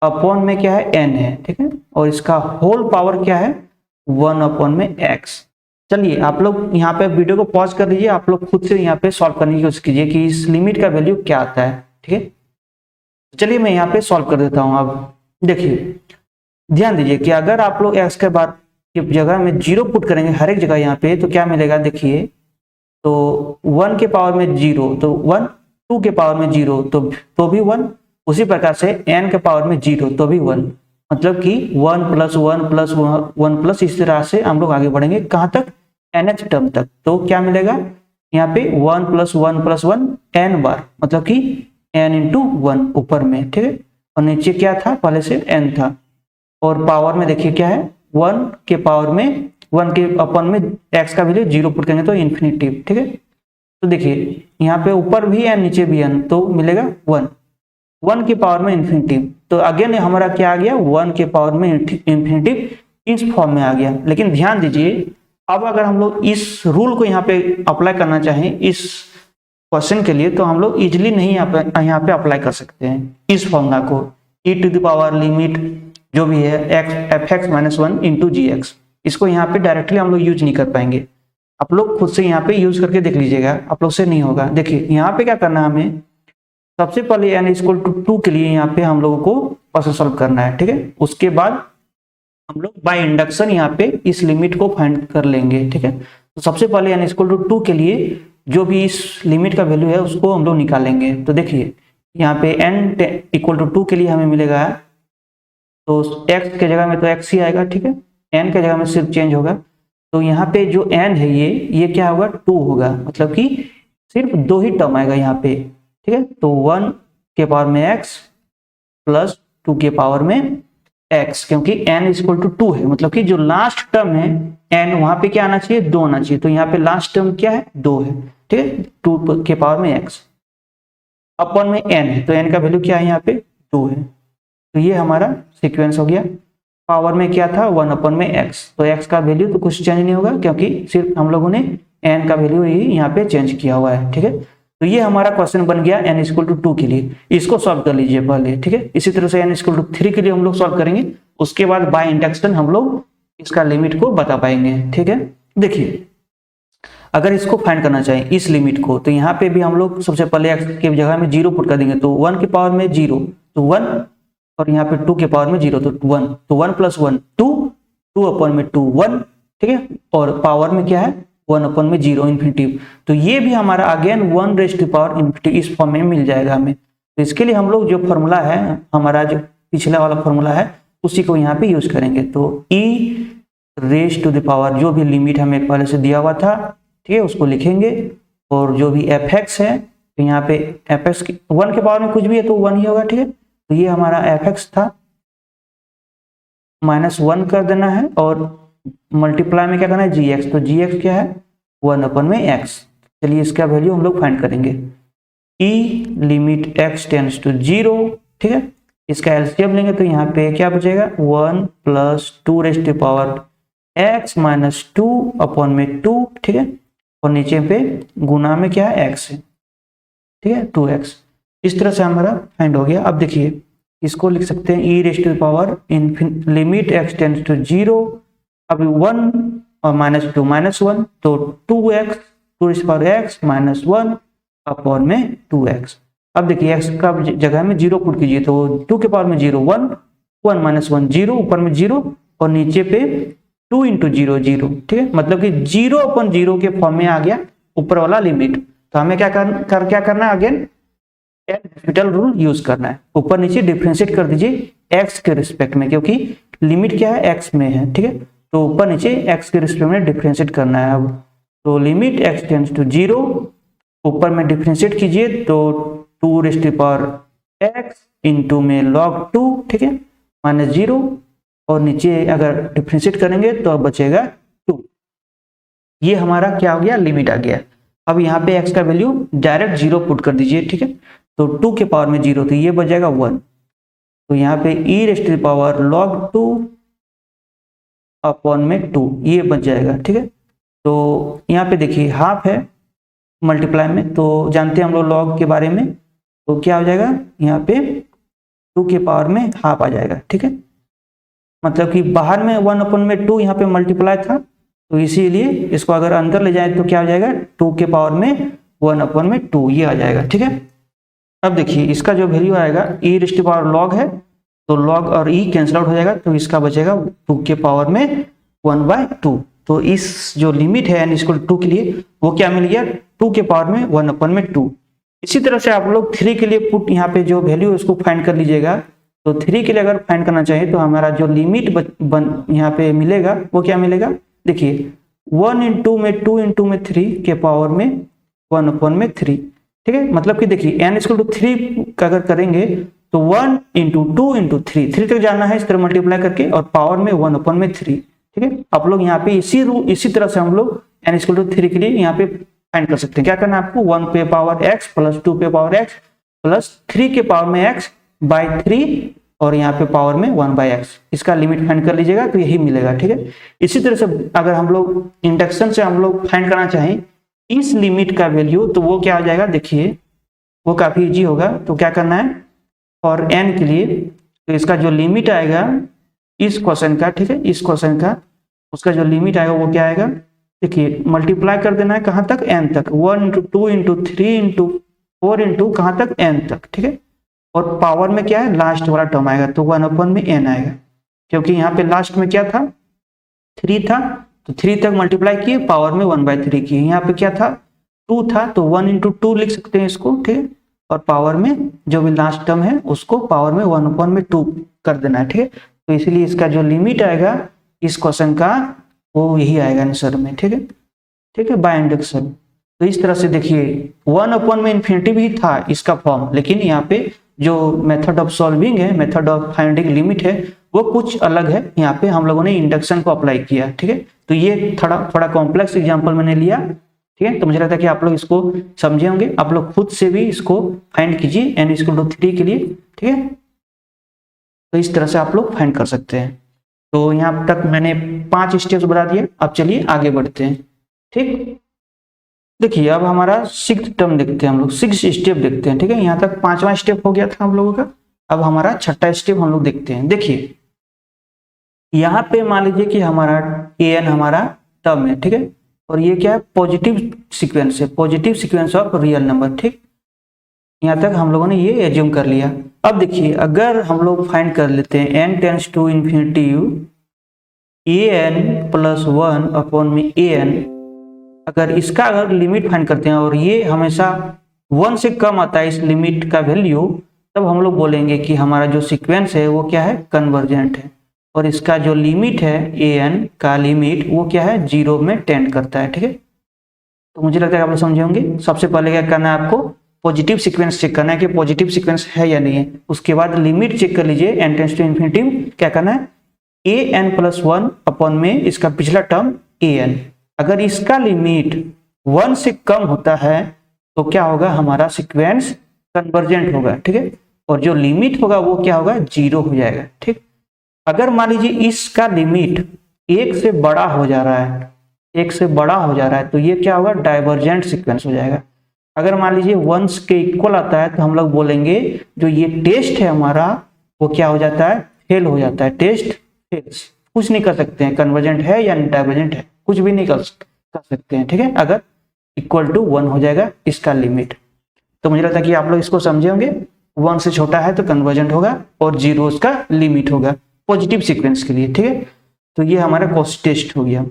अपॉन में क्या है n है। ठीक है, और इसका होल पावर क्या है 1 अपॉन में x। चलिए आप लोग यहाँ पे वीडियो को पॉज कर दीजिए, आप लोग खुद से यहाँ पे सॉल्व करने की कोशिश कीजिए कि इस लिमिट का वैल्यू क्या आता है। ठीक है, चलिए मैं यहाँ पे सॉल्व कर देता हूँ। अब देखिए ध्यान दीजिए कि अगर आप लोग x के बाद की जगह में 0 पुट करेंगे हर एक जगह यहाँ पे, तो क्या मिलेगा, देखिए तो 1 के पावर में 0 तो 1, 2 के पावर में 0 तो भी 1, उसी प्रकार से n के पावर में 0 तो भी 1, मतलब कि 1 + 1 + 1 प्लस इस तरह से हम लोग आगे बढ़ेंगे कहाँ तक, nth टर्म तक। तो क्या मिलेगा यहाँ पे 1 + 1 + 1 n बार, मतलब कि n × 1 ऊपर में। ठीक है, और नीचे क्या था, पहले से n था, और पावर में देखिए क्या है 1 के पावर में 1 के अपन में x का वैल्यू 0 पुट करेंगे तो इन्फिनिटी, ठीक है। तो देखिए यहाँ पे ऊपर भी n नीचे भी n, तो मिलेगा 1 के पावर में इन्फिनिटी। तो अगेन हमारा क्या आ गया, 1 के पावर में इन्फिनिटी इस फॉर्म में आ गया। लेकिन ध्यान दीजिए, अब अगर हम लोग इस रूल को यहाँ पे अप्लाई करना चाहें इस क्वेश्चन के लिए, तो हम लोग इजिली नहीं यहाँ पे अप्लाई कर सकते हैं इस फॉर्मूला को, e⁻ लिमिट जो भी है f(x-1) इंटू gx, इसको यहाँ पे डायरेक्टली हम लोग यूज नहीं कर पाएंगे। आप लोग खुद से यहाँ पे यूज करके देख लीजिएगा, आप लोग से नहीं होगा। देखिए यहाँ पे क्या करना है, हमें सबसे पहले n=2 के लिए यहाँ पे हम लोगों को प्रोसेस सॉल्व करना है, ठीक है। उसके बाद हम लोग बाय इंडक्शन यहाँ पे इस लिमिट को फाइंड कर लेंगे, ठीक है। तो सबसे पहले n=2 के लिए जो भी इस लिमिट का वैल्यू है उसको हम लोग निकालेंगे। तो देखिए यहाँ पे n=2 के लिए हमें मिलेगा, तो x के जगह में तो x ही आएगा, ठीक है। n के जगह में सिर्फ चेंज होगा, तो यहाँ पे जो n है ये क्या होगा, 2 होगा, मतलब कि सिर्फ 2 ही टर्म आएगा यहाँ पे, ठीक है। तो 1 के पावर में x प्लस 2 के पावर में x, क्योंकि n=2 है, मतलब कि जो लास्ट टर्म है n वहां पे क्या आना चाहिए, 2 आना चाहिए। तो यहाँ पे लास्ट टर्म क्या है, 2 है, ठीक है। 2 के पावर में x अपन में n है, तो n का वैल्यू क्या है यहाँ पे 2 है। तो ये हमारा सीक्वेंस हो गया। पावर में क्या था, 1/x, तो x का वैल्यू तो कुछ चेंज नहीं होगा, क्योंकि सिर्फ हम लोगों ने n का वैल्यू ही यहाँ पे चेंज किया हुआ है, ठीक है। तो ये हमारा क्वेश्चन बन गया n=2 के लिए। इसको सॉल्व कर लीजिए पहले, ठीक है। इसी तरह से n=3 के लिए हम लोग सॉल्व करेंगे, उसके बाद बाय इंडक्शन हम लोग इसका लिमिट को बता पाएंगे, ठीक है। देखिए अगर इसको फाइंड करना चाहें इस लिमिट को, तो यहाँ पे भी हम लोग सबसे पहले x की जगह में 0 पुट कर देंगे, तो 1 के पावर में 0 तो 1, और यहाँ पे 2 के पावर में 0 तो 1, तो 1 + 1 2, 2/2 1, ठीक है। और पावर में क्या है 1/0 इन्फिनिटी। तो ये भी हमारा अगेन 1⁻∞ इस फॉर्म में मिल जाएगा हमें। तो इसके लिए हम लोग जो फॉर्मूला है हमारा, जो पिछला वाला फॉर्मूला है, उसी को यहाँ पे यूज करेंगे। तो e⁻⁻ जो भी लिमिट हमें पहले से दिया हुआ था, ठीक है, उसको लिखेंगे। और जो भी f(x) है, तो यहाँ पे f(x) 1 के पावर में कुछ भी है तो 1 ही होगा, ठीक है। तो ये हमारा f(x) था, -1 कर देना है, और मल्टीप्लाई में क्या करना है gx, तो gx क्या है 1/x। चलिए इसका वैल्यू हम लोग फाइंड करेंगे। e⁻x→0, ठीक है। इसका एलसीएम लेंगे तो यहाँ पे क्या बचेगा 1 + 2⁻x - 2/2, ठीक है। और नीचे पे गुना में क्या है x है, ठीक है 2x। इस तरह से हमारा फाइंड हो गया। अब देखिए इसको लिख सकते हैं e⁻x→0, अभी 1 और -2 -1, तो 2x (2x) - 1/2x। अब देखिए x का जगह में 0 पुट कीजिए, तो 2 के पावर में 0 1, 1 - 1 0, ऊपर में 0 और नीचे पे 2 × 0 0, ठीक है। मतलब कि 0/0 के फॉर्म में आ गया ऊपर वाला लिमिट। तो हमें क्या करना है, अगेन एल रूल यूज करना है। ऊपर नीचे डिफरेंशिएट कर दीजिए x के रिस्पेक्ट में, क्योंकि लिमिट क्या है x में है, ठीक है। तो ऊपर नीचे x के रिस्पेक्ट में डिफरेंशिएट करना है। अब तो लिमिट x → 0, ऊपर में डिफरेंशिएट कीजिए तो 2⁻x इंटू में log 2, ठीक है, -0, और नीचे अगर डिफरेंशिएट करेंगे तो बचेगा 2। ये हमारा क्या हो गया, लिमिट आ गया। अब यहाँ पे x का वैल्यू डायरेक्ट 0 पुट कर दीजिए, ठीक है। तो 2 के पावर में 0, तो ये बच जाएगा 1। तो यहाँ पे e⁻log 2/2 ये बच जाएगा, ठीक है। तो यहाँ पे देखिए हाफ है मल्टीप्लाई में, तो जानते हैं हम लोग लॉग के बारे में, तो क्या हो जाएगा यहाँ पे 2 के पावर में हाफ आ जाएगा, ठीक है। मतलब कि बाहर में 1/2 यहाँ पे मल्टीप्लाई था, तो इसीलिए इसको अगर अंदर ले जाए तो क्या हो जाएगा 2 के पावर में 1/2 ये आ जाएगा, ठीक है। अब देखिए इसका जो वैल्यू आएगा e⁻log है, तो log और e कैंसिल आउट हो जाएगा, तो इसका बचेगा 2 के पावर में 1/2। तो इस जो लिमिट है n=2 के लिए वो क्या मिल गया 2 के पावर में 1/2। इसी तरह से आप लोग 3 के लिए पुट यहाँ पे जो वैल्यू है उसको फाइंड कर लीजिएगा। तो 3 के लिए अगर फाइंड करना चाहिए तो हमारा जो लिमिट यहाँ पे मिलेगा वो क्या मिलेगा, देखिए 1 × 2 × 3 के पावर में 1/3, ठीक है। मतलब कि देखिए n=3 अगर करेंगे तो 1 × 2 × 3 तक जाना है, इस तरह मल्टीप्लाई करके, और पावर में 1/3, ठीक है। आप लोग यहाँ पे इसी तरह से हम लोग n = 3 के लिए यहाँ पे फाइंड कर सकते हैं। क्या करना है आपको, 1 पे पावर x प्लस 2 पे पावर x प्लस 3 के पावर में x बाई 3 और यहाँ पे पावर में 1 बाई x, इसका लिमिट फाइंड कर लीजिएगा तो यही मिलेगा, ठीक है। इसी तरह से अगर हम लोग इंडक्शन से हम लोग फाइंड करना चाहें इस लिमिट का वैल्यू, तो वो क्या हो जाएगा, देखिए वो काफी इजी होगा। तो क्या करना है, और n के लिए तो इसका जो लिमिट आएगा इस क्वेश्चन का, ठीक है, इस क्वेश्चन का उसका जो लिमिट आएगा वो क्या आएगा, देखिए मल्टीप्लाई कर देना है कहाँ तक, n तक, 1 × 2 × 3 × 4 × कहाँ तक, n तक, ठीक है। और पावर में क्या है, लास्ट वाला टर्म आएगा तो 1/n आएगा, क्योंकि यहाँ पे लास्ट में क्या था, 3 था, तो 3 तक मल्टीप्लाई किए, पावर में 1/3 किए। यहाँ पे क्या था, 2 था, तो 1 × 2 लिख सकते हैं इसको, ठीक है। और पावर में जो भी लास्ट टर्म है उसको पावर में 1/2 कर देना है, ठीक है। तो इसलिए इसका जो लिमिट आएगा इस क्वेश्चन का वो यही आएगा आंसर में, ठीक है, ठीक है, बाय इंडक्शन। तो इस तरह से देखिए 1/∞ भी था इसका फॉर्म, लेकिन यहाँ पे जो मेथड ऑफ सॉल्विंग है, मेथड ऑफ फाइंडिंग लिमिट है, वो कुछ अलग है। यहाँ पे हम लोगों ने इंडक्शन को अप्लाई किया, ठीक है। तो ये थोड़ा कॉम्प्लेक्स एग्जांपल मैंने लिया, ठीक है। तो मुझे लगता है कि आप लोग इसको समझे होंगे। आप लोग खुद से भी इसको फाइंड कीजिए n = 3 के लिए, ठीक है। तो इस तरह से आप लोग फाइंड कर सकते हैं। तो यहाँ तक मैंने 5 स्टेप्स बता दिए। अब चलिए आगे बढ़ते हैं, ठीक। देखिए अब हमारा 6th टर्म देखते हैं हम लोग, 6 स्टेप देखते हैं, ठीक है। यहाँ तक 5वां स्टेप हो गया था हम लोगों का। अब हमारा 6ठा स्टेप हम लोग देखते हैं। देखिए यहाँ पे मान लीजिए कि हमारा an हमारा टर्म है, ठीक है, और ये क्या है, पॉजिटिव सीक्वेंस है, positive sequence of real number, ठीक। यहाँ तक हम लोगों ने ये एज्यूम कर लिया। अब देखिए अगर हम लोग फाइंड कर लेते हैं n tends to infinity an + 1/an, अगर इसका अगर लिमिट फाइंड करते हैं और ये हमेशा 1 से कम आता है इस लिमिट का वैल्यू, तब हम लोग बोलेंगे कि हमारा जो सीक्वेंस है वो क्या है, कन्वर्जेंट है। और इसका जो लिमिट है an का लिमिट वो क्या है, 0 में टेंड करता है, ठीक है। तो मुझे लगता है आप लोग समझे होंगे। सबसे पहले क्या करना है आपको, पॉजिटिव सीक्वेंस चेक करना है कि पॉजिटिव सीक्वेंस है या नहीं है। उसके बाद लिमिट चेक कर लीजिए n टेंड्स टू इन्फिनिटी, क्या करना है, an + 1 में इसका पिछला टर्म an, अगर इसका लिमिट 1 से कम होता है तो क्या होगा, हमारा सीक्वेंस कन्वर्जेंट होगा, ठीक है। और जो लिमिट होगा वो क्या होगा, 0 हो जाएगा, ठीक। अगर मान लीजिए इसका लिमिट 1 से बड़ा हो जा रहा है, 1 से बड़ा हो जा रहा है, तो ये क्या होगा, डाइवर्जेंट सीक्वेंस हो जाएगा। अगर मान लीजिए 1 के इक्वल आता है तो हम लोग बोलेंगे जो ये टेस्ट है हमारा वो क्या हो जाता है, फेल हो जाता है, टेस्ट फेल्स, कुछ नहीं कर सकते हैं, कन्वर्जेंट है या डाइवर्जेंट है, कुछ भी नहीं कर सकते हैं, ठीक है। अगर = 1 हो जाएगा इसका लिमिट। तो मुझे लगता है कि आप लोग इसको समझे होंगे। 1 से छोटा है तो कन्वर्जेंट होगा और 0 उसका लिमिट होगा पॉजिटिव सीक्वेंस के लिए, ठीक है। तो ये हमारा कॉस्ट टेस्ट हो गया।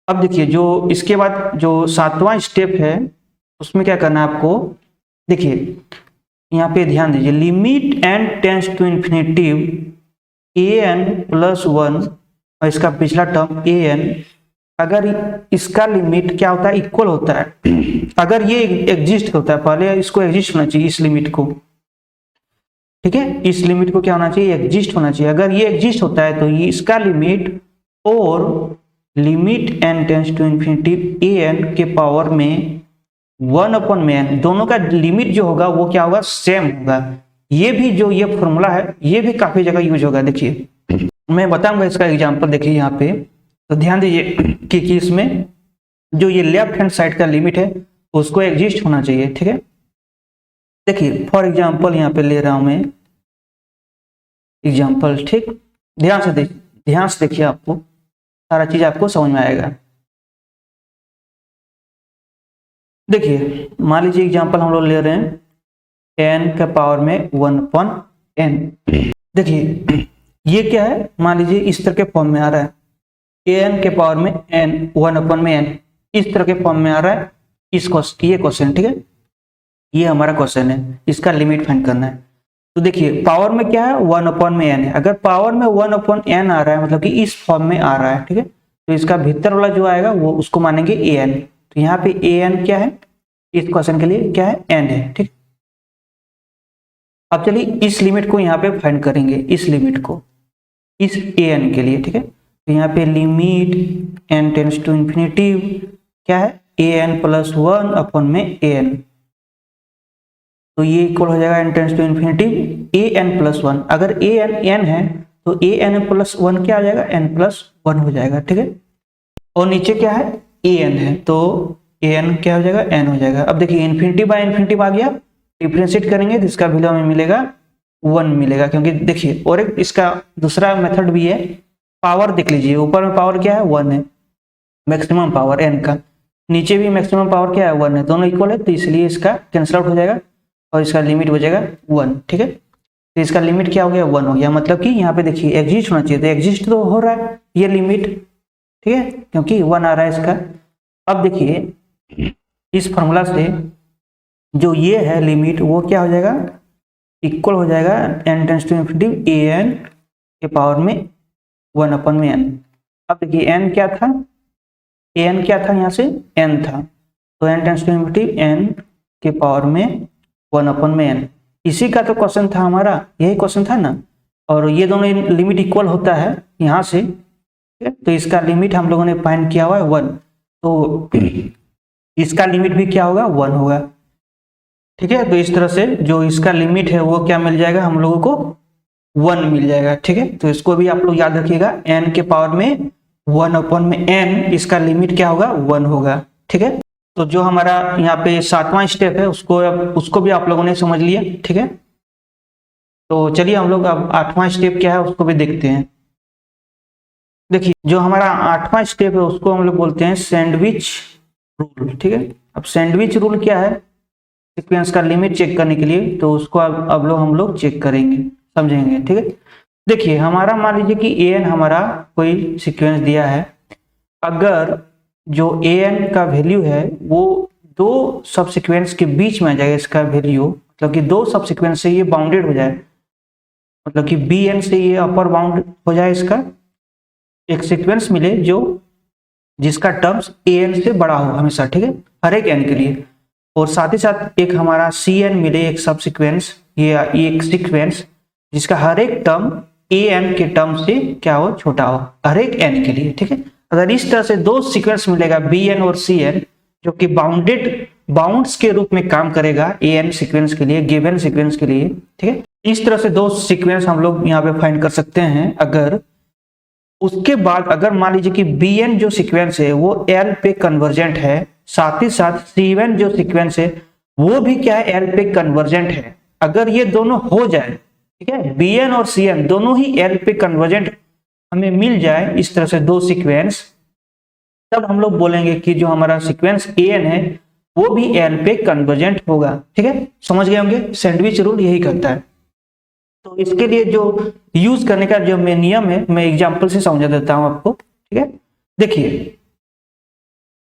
अब देखिए जो इसके बाद जो 7वां स्टेप है उसमें क्या करना है आपको, देखिए यहाँ पे ध्यान दीजिए, limit n tends to infinity an + 1 और इसका पिछला टर्म an, अगर इसका लिमिट क्या होता है, इक्वल होता है, अगर ये एग्जिस्ट होता है, पहले इसको एग्जिस्ट होना चाहिए, इस लिमिट को, ठीक है, इस लिमिट को क्या होना चाहिए, एग्जिस्ट होना चाहिए। अगर ये एग्जिस्ट होता है तो ये इसका लिमिट और limit n tends to infinity an के पावर में 1/n, दोनों का लिमिट जो होगा वो क्या होगा, सेम होगा। ये भी जो ये फॉर्मूला है ये भी काफी जगह यूज होगा। देखिए मैं बताऊंगा इसका एग्जांपल, देखिए यहाँ पे तो ध्यान दीजिए कि इसमें जो ये लेफ्ट हैंड साइड का लिमिट है उसको एग्जिस्ट होना चाहिए, ठीक है। देखिए फॉर एग्जांपल यहाँ पे ले रहा हूं मैं एग्जांपल, ठीक, ध्यान से देखिए, आपको सारा चीज आपको समझ में आएगा। देखिए मान लीजिए एग्जांपल हम लोग ले रहे हैं n के पावर में 1/n। देखिए ये क्या है, मान लीजिए इस तरह के फॉर्म में आ रहा है, an के पावर में n 1/n इस तरह के फॉर्म में आ रहा है। ये क्वेश्चन, ठीक है, ये हमारा क्वेश्चन है, इसका लिमिट फाइंड करना है। तो देखिए पावर में क्या है, 1/n है। अगर पावर में 1/n आ रहा है मतलब कि इस फॉर्म में आ रहा है, ठीक है, तो इसका भीतर वाला जो आएगा वो उसको मानेंगे an। तो यहाँ पे an क्या है, इस क्वेश्चन के लिए क्या है, n है, ठीक। अब चलिए इस लिमिट को यहाँ पे फाइंड करेंगे, इस लिमिट को इस an के लिए, ठीक है। तो यहाँ पे limit n tends to infinity क्या है an+1 अपन में an, तो ये इक्वल हो जाएगा n tends to infinity an+1। अगर n है तो an+1 क्या आ जाएगा n+1 हो जाएगा, ठीक है। और नीचे क्या है an है तो an क्या हो जाएगा n हो जाएगा। अब देखिए इन्फिनिटी बाय इन्फिनिटी आ गया, डिफरेंशिएट करेंगे तो इसका वैल्यू हमें मिलेगा 1 मिलेगा, क्योंकि देखिए और एक इसका दूसरा मेथड भी है, पावर देख लीजिए, ऊपर में पावर क्या है 1 है, मैक्सिमम पावर n का, नीचे भी मैक्सिमम पावर क्या है 1 है, दोनों इक्वल है तो इसलिए इसका कैंसिल आउट हो जाएगा और इसका लिमिट हो जाएगा 1, ठीक है। तो इसका लिमिट क्या हो गया 1 हो गया, मतलब कि यहाँ पे देखिए एग्जिस्ट होना चाहिए, तो एग्जिस्ट तो हो रहा है ये लिमिट, ठीक है, क्योंकि 1 आ रहा है इसका। अब देखिए इस फॉर्मूला से जो ये है लिमिट वो क्या हो जाएगा इक्वल हो जाएगा n tends to infinity an के पावर में 1/n। अब देखिए n क्या था, an क्या था, यहाँ से n था, तो n tends to infinity n के पावर में 1/n। इसी का तो क्वेश्चन था हमारा, यही क्वेश्चन था ना, और ये दोनों लिमिट इक्वल होता है यहाँ से, ठीक है। तो इसका लिमिट हम लोगों ने फाइंड किया हुआ है 1, तो इसका लिमिट भी क्या होगा 1 होगा, ठीक है। तो इस तरह से जो इसका लिमिट है वो क्या मिल जाएगा हम लोगों को 1 मिल जाएगा, ठीक है। तो इसको भी आप लोग याद रखिएगा, n के पावर में 1/n इसका लिमिट क्या होगा 1 होगा, ठीक है। तो जो हमारा यहाँ पे 7वां स्टेप है उसको भी आप लोगों ने समझ लिया, ठीक है। तो चलिए हम लोग अब 8वां स्टेप क्या है उसको भी देखते हैं। देखिए जो हमारा 8वां स्टेप है उसको हम लोग बोलते हैं सैंडविच रूल, ठीक है। अब सैंडविच रूल क्या है, सीक्वेंस का लिमिट चेक करने के लिए, तो उसको अब हम लोग चेक करेंगे, समझेंगे, ठीक है। देखिए हमारा मान लीजिए कि an हमारा कोई सीक्वेंस दिया है, अगर जो an का वैल्यू है वो दो सब सीक्वेंस के बीच में आ जाएगा, इसका वैल्यू मतलब कि दो सब सीक्वेंस से ये बाउंडेड हो जाए, मतलब कि bn से ये अपर बाउंड हो जाए, इसका एक सीक्वेंस मिले जो जिसका टर्म्स an से बड़ा हो हमेशा, ठीक है, हर एक n के लिए, और साथ ही साथ एक हमारा cn मिले एक सब सीक्वेंस, ये एक सीक्वेंस जिसका हर एक टर्म an के टर्म से क्या हो छोटा हो हर एक n के लिए, ठीक है। अगर इस तरह से दो सीक्वेंस मिलेगा bn और cn जो कि बाउंड्स के रूप में काम करेगा an सीक्वेंस के लिए, गिवन सीक्वेंस के लिए, ठीक है। इस तरह से दो सीक्वेंस हम लोग यहाँ पे फाइंड कर सकते हैं। अगर उसके बाद अगर मान लीजिए कि bn जो सीक्वेंस है वो l पे कन्वर्जेंट है, साथ ही साथ cn जो सीक्वेंस है वो भी क्या है l पे कन्वर्जेंट है, अगर ये दोनों हो जाए, ठीक है, bn और cn दोनों ही l पे कन्वर्जेंट हमें मिल जाए, इस तरह से दो सीक्वेंस, तब हम लोग बोलेंगे कि जो हमारा सीक्वेंस an है वो भी l पे कन्वर्जेंट होगा, ठीक है। समझ गए होंगे, सैंडविच रूल यही करता है। तो इसके लिए जो यूज करने का जो नियम है मैं एग्जांपल से समझा देता हूं आपको, ठीक है। देखिए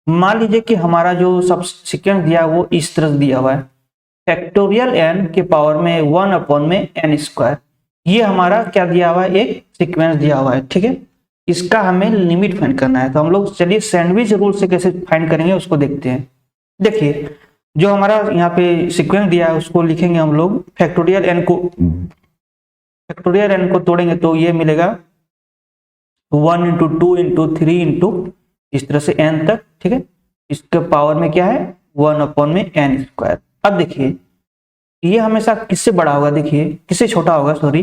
मान लीजिए कि हमारा जो सब सीक्वेंस दिया है वो इस तरह दिया हुआ है, फैक्टोरियल n के पावर में 1/n², ये हमारा क्या दिया हुआ है एक सीक्वेंस दिया हुआ है, ठीक है। इसका हमें लिमिट फाइंड करना है, तो हम लोग चलिए सैंडविच रूल से कैसे फाइंड करेंगे उसको देखते हैं। देखिए जो हमारा यहाँ पे सीक्वेंस दिया है उसको लिखेंगे हम लोग, फैक्टोरियल n को तोड़ेंगे तो ये मिलेगा 1 × 2 × 3 × इस तरह से n तक, ठीक है। इसके पावर में क्या है 1/n²। अब देखिए ये हमेशा किससे बड़ा होगा, देखिए किससे छोटा होगा, सॉरी,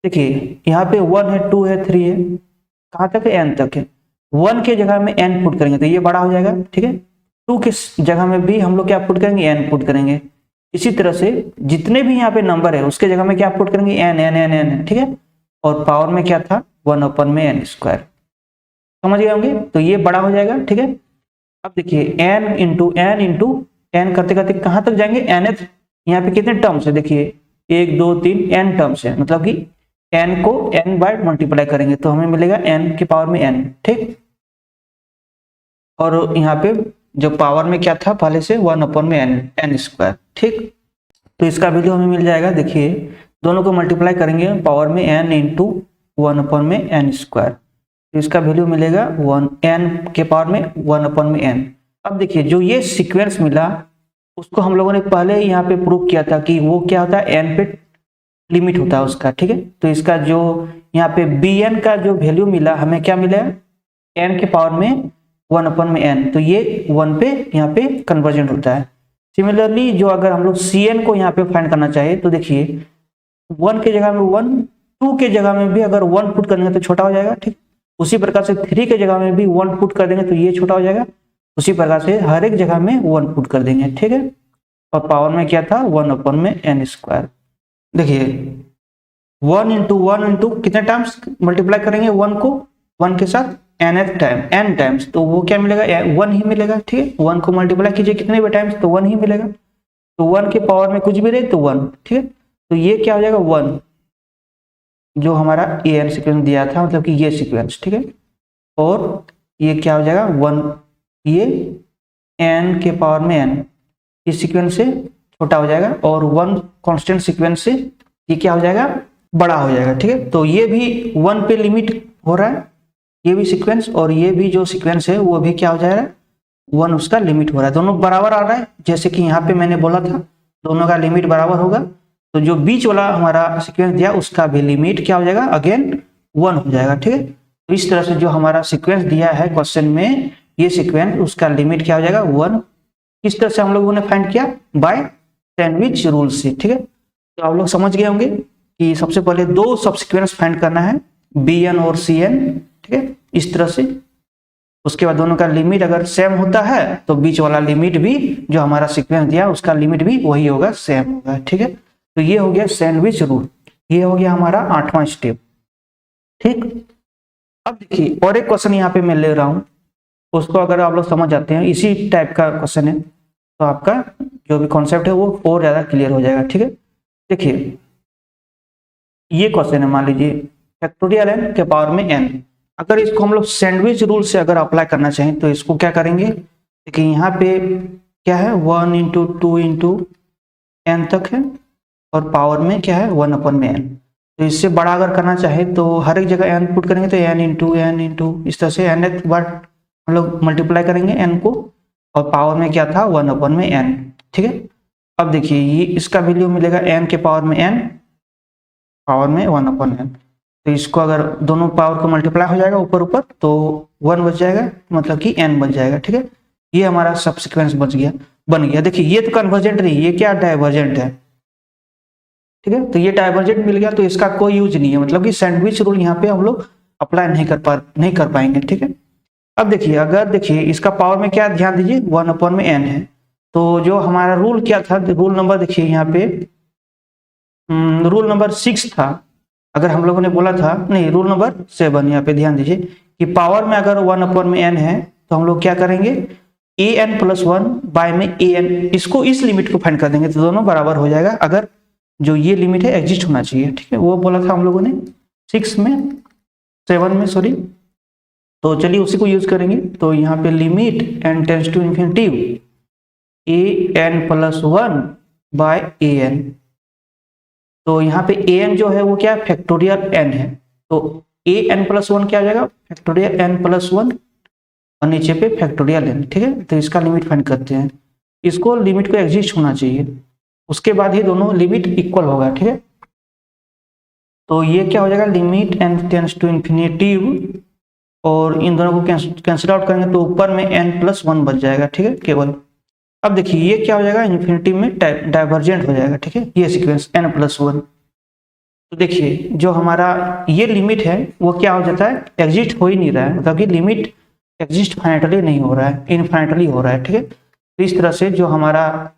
देखिए यहाँ पे 1 है 2 है 3 है, कहाँ तक है n तक है, 1 के जगह में n पुट करेंगे तो ये बड़ा हो जाएगा, ठीक है। 2 के जगह में भी हम लोग क्या पुट करेंगे n पुट करेंगे, इसी तरह से जितने भी यहाँ पे नंबर है उसके जगह में क्या पुट करेंगे n, ठीक है, और पावर में क्या था 1/n², समझ गए होंगे। तो ये बड़ा हो जाएगा, ठीक है। अब देखिए n करते करते कहां तक जाएंगे nth, यहाँ पे कितने टर्म्स है, देखिए 1 2 3 n टर्म्स है, मतलब कि n को n बाय मल्टीप्लाई करेंगे तो हमें मिलेगा n के पावर में n, ठीक। और यहाँ पे जो पावर में क्या था पहले से 1/n², ठीक। तो इसका वैल्यू हमें मिल जाएगा, देखिए दोनों को मल्टीप्लाई करेंगे पावर में n × 1/n², तो इसका वैल्यू मिलेगा n के पावर में 1/n। अब देखिए जो ये सीक्वेंस मिला उसको हम लोगों ने पहले यहाँ पे प्रूव किया था कि वो क्या होता है n पे लिमिट होता है उसका, ठीक है। तो इसका जो यहाँ पे bn का जो वैल्यू मिला हमें क्या मिला, n के पावर में 1/n, तो ये 1 पे यहाँ पे कन्वर्जेंट होता है। सिमिलरली जो अगर हम लोग cn को यहाँ पे फाइंड करना चाहिए तो देखिए 1 के जगह में 1, 2 के जगह में भी अगर 1 पुट करेंगे तो छोटा हो जाएगा, ठीक। उसी प्रकार से 3 के जगह में भी 1 पुट कर देंगे तो ये छोटा हो जाएगा। उसी प्रकार से हर एक जगह में 1 पुट कर देंगे, ठीक है। और पावर में क्या था 1/n²। देखिए 1 इंटू 1 इंटू कितने टाइम्स मल्टीप्लाई करेंगे 1 को 1 के साथ nth टाइम n टाइम्स, तो वो क्या मिलेगा 1 ही मिलेगा, ठीक है। 1 को मल्टीप्लाई कीजिए कितने भी टाइम्स तो 1 ही मिलेगा, तो 1 के पावर में कुछ भी रहे तो 1, ठीक है। तो ये क्या हो जाएगा 1 जो हमारा an सीक्वेंस दिया था, मतलब कि ये सीक्वेंस, ठीक है। और ये क्या हो जाएगा 1, ये n के पावर में n, इस सीक्वेंस से छोटा हो जाएगा और 1 कांस्टेंट सीक्वेंस से ये क्या हो जाएगा बड़ा हो जाएगा, ठीक है। तो ये भी 1 पे लिमिट हो रहा है, ये भी सीक्वेंस और ये भी जो सीक्वेंस है वो भी क्या हो जाएगा 1 उसका लिमिट हो रहा है, दोनों बराबर आ रहा है। जैसे कि यहाँ पे मैंने बोला था दोनों का लिमिट बराबर होगा, तो जो बीच वाला हमारा सीक्वेंस दिया उसका भी लिमिट क्या हो जाएगा अगेन 1 हो जाएगा, ठीक है। तो इस तरह से जो हमारा सीक्वेंस दिया है क्वेश्चन में, ये सीक्वेंस उसका लिमिट क्या हो जाएगा 1। किस तरह से हम लोगों ने फाइंड किया, बाय सैंडविच रूल से, ठीक है। तो आप लोग समझ गए होंगे कि सबसे पहले 2 सब सीक्वेंस फाइंड करना है, bn और cn, ठीक है, इस तरह से। उसके बाद दोनों का लिमिट अगर सेम होता है तो बीच वाला लिमिट भी जो हमारा सीक्वेंस दिया उसका लिमिट भी वही होगा, सेम होगा, ठीक है। तो ये हो गया सैंडविच रूल, ये हो गया हमारा 8वां स्टेप, ठीक। अब देखिए और एक क्वेश्चन यहाँ पे मैं ले रहा हूँ, उसको अगर आप लोग समझ जाते हैं, इसी टाइप का क्वेश्चन है, तो आपका जो भी कॉन्सेप्ट है वो और ज्यादा क्लियर हो जाएगा, ठीक है। देखिए ये क्वेश्चन है, मान लीजिए फैक्टोरियल n के पावर में n, अगर इसको हम लोग सैंडविच रूल से अगर अप्लाई करना चाहें तो इसको क्या करेंगे, देखिए यहाँ पे क्या है 1 इंटू 2 इंटू n तक है और पावर में क्या है 1/n। तो इससे बड़ा अगर करना चाहे तो हर एक जगह n पुट करेंगे तो n इंटू इस तरह से nth बार हम लोग मल्टीप्लाई करेंगे n को, और पावर में क्या था 1/n, ठीक है। अब देखिए ये इसका वैल्यू मिलेगा n के पावर में n, पावर में 1/n। तो इसको अगर दोनों पावर को मल्टीप्लाई हो जाएगा ऊपर ऊपर तो 1 बच जाएगा, मतलब कि n बच जाएगा, ठीक है। ये हमारा सब सीक्वेंस बन गया। देखिए ये तो कन्वर्जेंट नहीं, ये क्या डाइवर्जेंट है, ठीक है। तो ये डाइवर्जेंट मिल गया तो इसका कोई यूज नहीं है, मतलब कि सैंडविच रूल यहाँ पे हम लोग अप्लाई नहीं कर पाएंगे, ठीक है। अब देखिए अगर देखिए इसका पावर में क्या ध्यान दीजिए 1/n है, तो जो हमारा रूल क्या था, रूल नंबर देखिए यहाँ पे रूल नंबर 6 था। अगर हम लोगों ने बोला था, नहीं रूल नंबर 7, यहाँ पे ध्यान दीजिए कि पावर में अगर 1/n है तो हम लोग क्या करेंगे an+1 बाय में an, इसको इस लिमिट को फाइंड कर देंगे तो दोनों बराबर हो जाएगा, अगर जो ये लिमिट है एग्जिस्ट होना चाहिए, ठीक है। वो बोला था हम लोगों ने 7 में सॉरी, तो चलिए उसी को यूज करेंगे। तो यहाँ पे limit n tends to infinity an+1 by an, तो यहाँ पे an जो है वो क्या है फैक्टोरियल n है, तो an+1 क्या आ जाएगा फैक्टोरियल n+1 और नीचे पे फैक्टोरियल n, ठीक है। तो इसका लिमिट फाइंड करते हैं, इसको लिमिट को एग्जिस्ट होना चाहिए, उसके बाद ही दोनों लिमिट इक्वल होगा, ठीक है। तो ये क्या हो जाएगा limit n tends to infinity, और इन दोनों को कैंसिल आउट करेंगे तो ऊपर में n+1 बच जाएगा, ठीक है केवल। अब देखिए ये क्या हो जाएगा इन्फिनिटी में डाइवर्जेंट हो जाएगा, ठीक है, ये सीक्वेंस n+1। तो देखिए जो हमारा ये लिमिट है वो क्या हो जाता है एग्जिस्ट हो ही नहीं रहा है, मतलब कि लिमिट एग्जिस्ट फाइनाइटली नहीं हो रहा है, इनफाइनाइटली हो रहा है, ठीक है। तो इस तरह से जो हमारा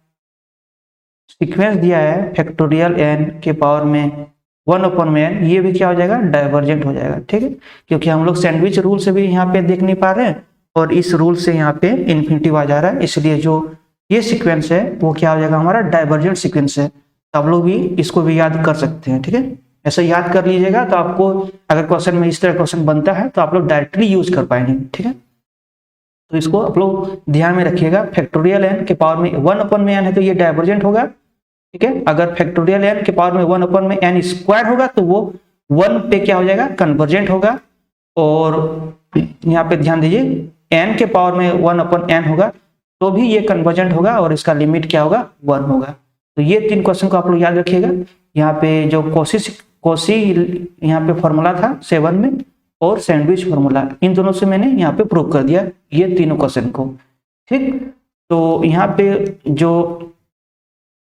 सीक्वेंस दिया है फैक्टोरियल n के पावर में 1/n, ये भी क्या हो जाएगा डाइवर्जेंट हो जाएगा, ठीक है। क्योंकि हम लोग सैंडविच रूल से भी यहाँ पे देख नहीं पा रहे हैं और इस रूल से यहाँ पे इन्फिनिटी आ जा रहा है, इसलिए जो ये सीक्वेंस है वो क्या हो जाएगा हमारा डाइवर्जेंट सीक्वेंस है। तो आप लोग भी इसको भी याद कर सकते हैं, ठीक है। ऐसा याद कर लीजिएगा तो आपको अगर क्वेश्चन में इस तरह क्वेश्चन बनता है तो आप लोग डायरेक्टली यूज कर पाएंगे, ठीक है। तो इसको आप लोग ध्यान में रखिएगा, फैक्टोरियल n के पावर में 1/n है तो ये डाइवर्जेंट होगा, ठीक है। अगर फैक्टोरियल n के पावर में 1/n² होगा तो वो 1 पे क्या हो जाएगा कन्वर्जेंट होगा, और यहाँ पे ध्यान दीजिए n के पावर में 1/n होगा तो भी ये कन्वर्जेंट होगा और इसका लिमिट क्या होगा 1 होगा। तो ये 3 क्वेश्चन को आप लोग याद रखिएगा। यहाँ पे जो कोशिश कोशी यहाँ पे फॉर्मूला था 7 में, और सैंडविच फॉर्मूला, इन दोनों से मैंने यहाँ पे प्रूव कर दिया ये तीनों क्वेश्चन को। ठीक, तो यहाँ पे जो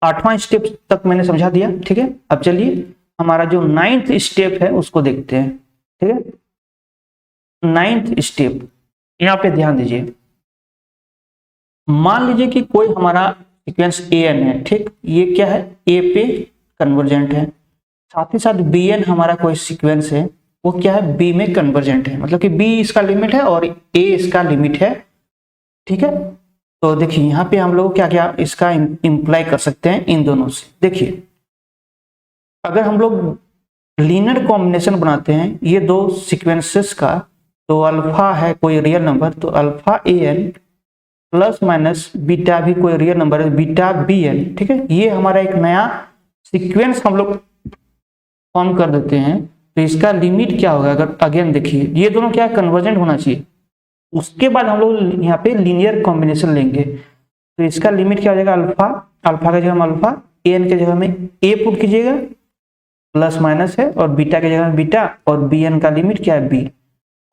8वां स्टेप तक मैंने समझा दिया। ठीक है, अब चलिए हमारा जो 9th स्टेप है उसको देखते हैं। ठीक है, 9th स्टेप, यहाँ पे ध्यान दीजिए। मान लीजिए कि कोई हमारा सीक्वेंस an है। ठीक, ये क्या है, a पे कन्वर्जेंट है, साथ ही साथ bn हमारा कोई सीक्वेंस है, वो क्या है, b में कन्वर्जेंट है, मतलब कि b इसका लिमिट है और a इसका लिमिट है। ठीक है, तो देखिए यहाँ पे हम लोग क्या क्या इसका इंप्लाई कर सकते हैं इन दोनों से। देखिए अगर हम लोग लीनियर कॉम्बिनेशन बनाते हैं ये दो सीक्वेंसेस का, तो अल्फा है कोई रियल नंबर, तो alpha an plus minus beta भी कोई रियल नंबर है, बीटा bn। ठीक है, ये हमारा एक नया सीक्वेंस हम लोग फॉर्म कर देते हैं। तो इसका लिमिट क्या होगा, अगर अगेन देखिए ये दोनों क्या कन्वर्जेंट होना चाहिए, उसके बाद हम लोग यहाँ पे लीनियर कॉम्बिनेशन लेंगे। तो इसका लिमिट क्या हो जाएगा, अल्फा, अल्फा की जगह में अल्फा, an के जगह में a पुट कीजिएगा, प्लस माइनस है, और बीटा की जगह में बीटा, और bn का लिमिट क्या है, b।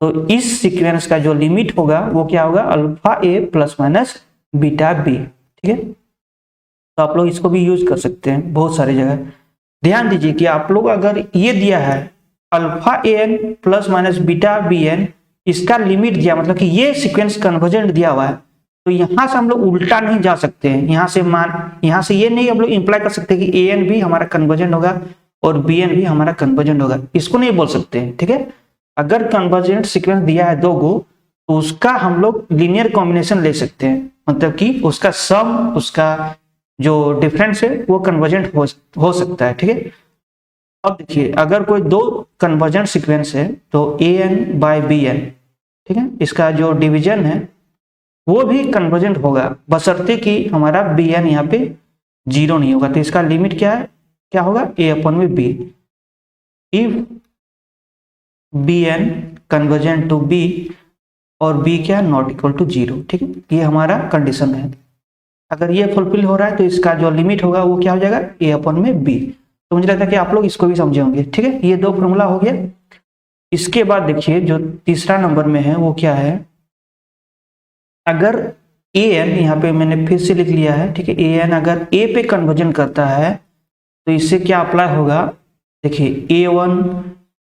तो इस सीक्वेंस का जो लिमिट होगा वो क्या होगा, alpha a plus minus beta b। ठीक है, तो आप लोग इसको भी यूज कर सकते हैं बहुत सारी जगह। ध्यान दीजिए कि आप लोग अगर ये दिया है alpha an plus minus beta bn, इसका लिमिट दिया, मतलब कि ये सीक्वेंस कन्वर्जेंट दिया हुआ है, तो यहां से हम लोग उल्टा नहीं जा सकते हैं। यहां से ये नहीं हम लोग इंप्लाई कर सकते कि an भी हमारा कन्वर्जेंट होगा और bn भी हमारा कन्वर्जेंट होगा, इसको नहीं बोल सकते हैं। ठीक है, अगर कन्वर्जेंट सीक्वेंस दिया है 2 गो, तो उसका हम लोग लीनियर कॉम्बिनेशन ले सकते हैं, मतलब कि उसका सम, उसका जो डिफरेंस है वो कन्वर्जेंट हो सकता है। ठीक है, अब देखिए अगर कोई 2 कन्वर्जेंट सीक्वेंस है तो an बाय bn, ठीक है, इसका जो डिवीजन है वो भी कन्वर्जेंट होगा, बशर्ते कि हमारा bn यहाँ पे 0 नहीं होगा। तो इसका लिमिट क्या है, क्या होगा, a अपॉन में b, if bn convergent to b और b क्या है, नॉट इक्वल टू 0। ठीक है, ये हमारा कंडीशन है। अगर ये फुलफिल हो रहा है तो इसका जो लिमिट होगा वो क्या हो जाएगा, a अपॉन में b। तो मुझे लगता है कि आप लोग इसको भी समझे होंगे। ठीक है, ये 2 फॉर्मूला हो गया। इसके बाद देखिए जो तीसरा नंबर में है वो क्या है, अगर an, यहाँ पे मैंने फिर से लिख लिया है। ठीक है, an अगर a पे कन्वर्जन करता है तो इससे क्या अप्लाई होगा, देखिए a1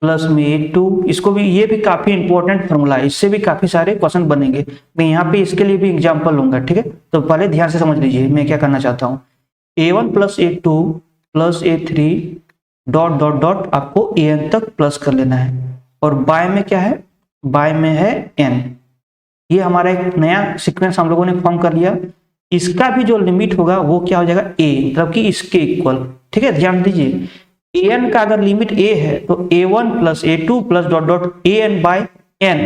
प्लस में a2, इसको भी, ये भी काफी इंपॉर्टेंट फॉर्मूला है, इससे भी काफी सारे क्वेश्चन बनेंगे। मैं यहाँ पे इसके लिए भी एग्जांपल लूंगा। ठीक है, तो पहले ध्यान से समझ लीजिए मैं क्या करना चाहता हूँ। a1 plus a2 plus a3 dot dot dot आपको an तक प्लस कर लेना है, और बाय में क्या है, बाय में है n। ये हमारा एक नया सीक्वेंस हम लोगों ने फॉर्म कर लिया। इसका भी जो लिमिट होगा वो क्या हो जाएगा, a, मतलब कि इसके इक्वल। ठीक है, ध्यान दीजिए an का अगर लिमिट a है तो a1 plus a2 plus dot dot an by n,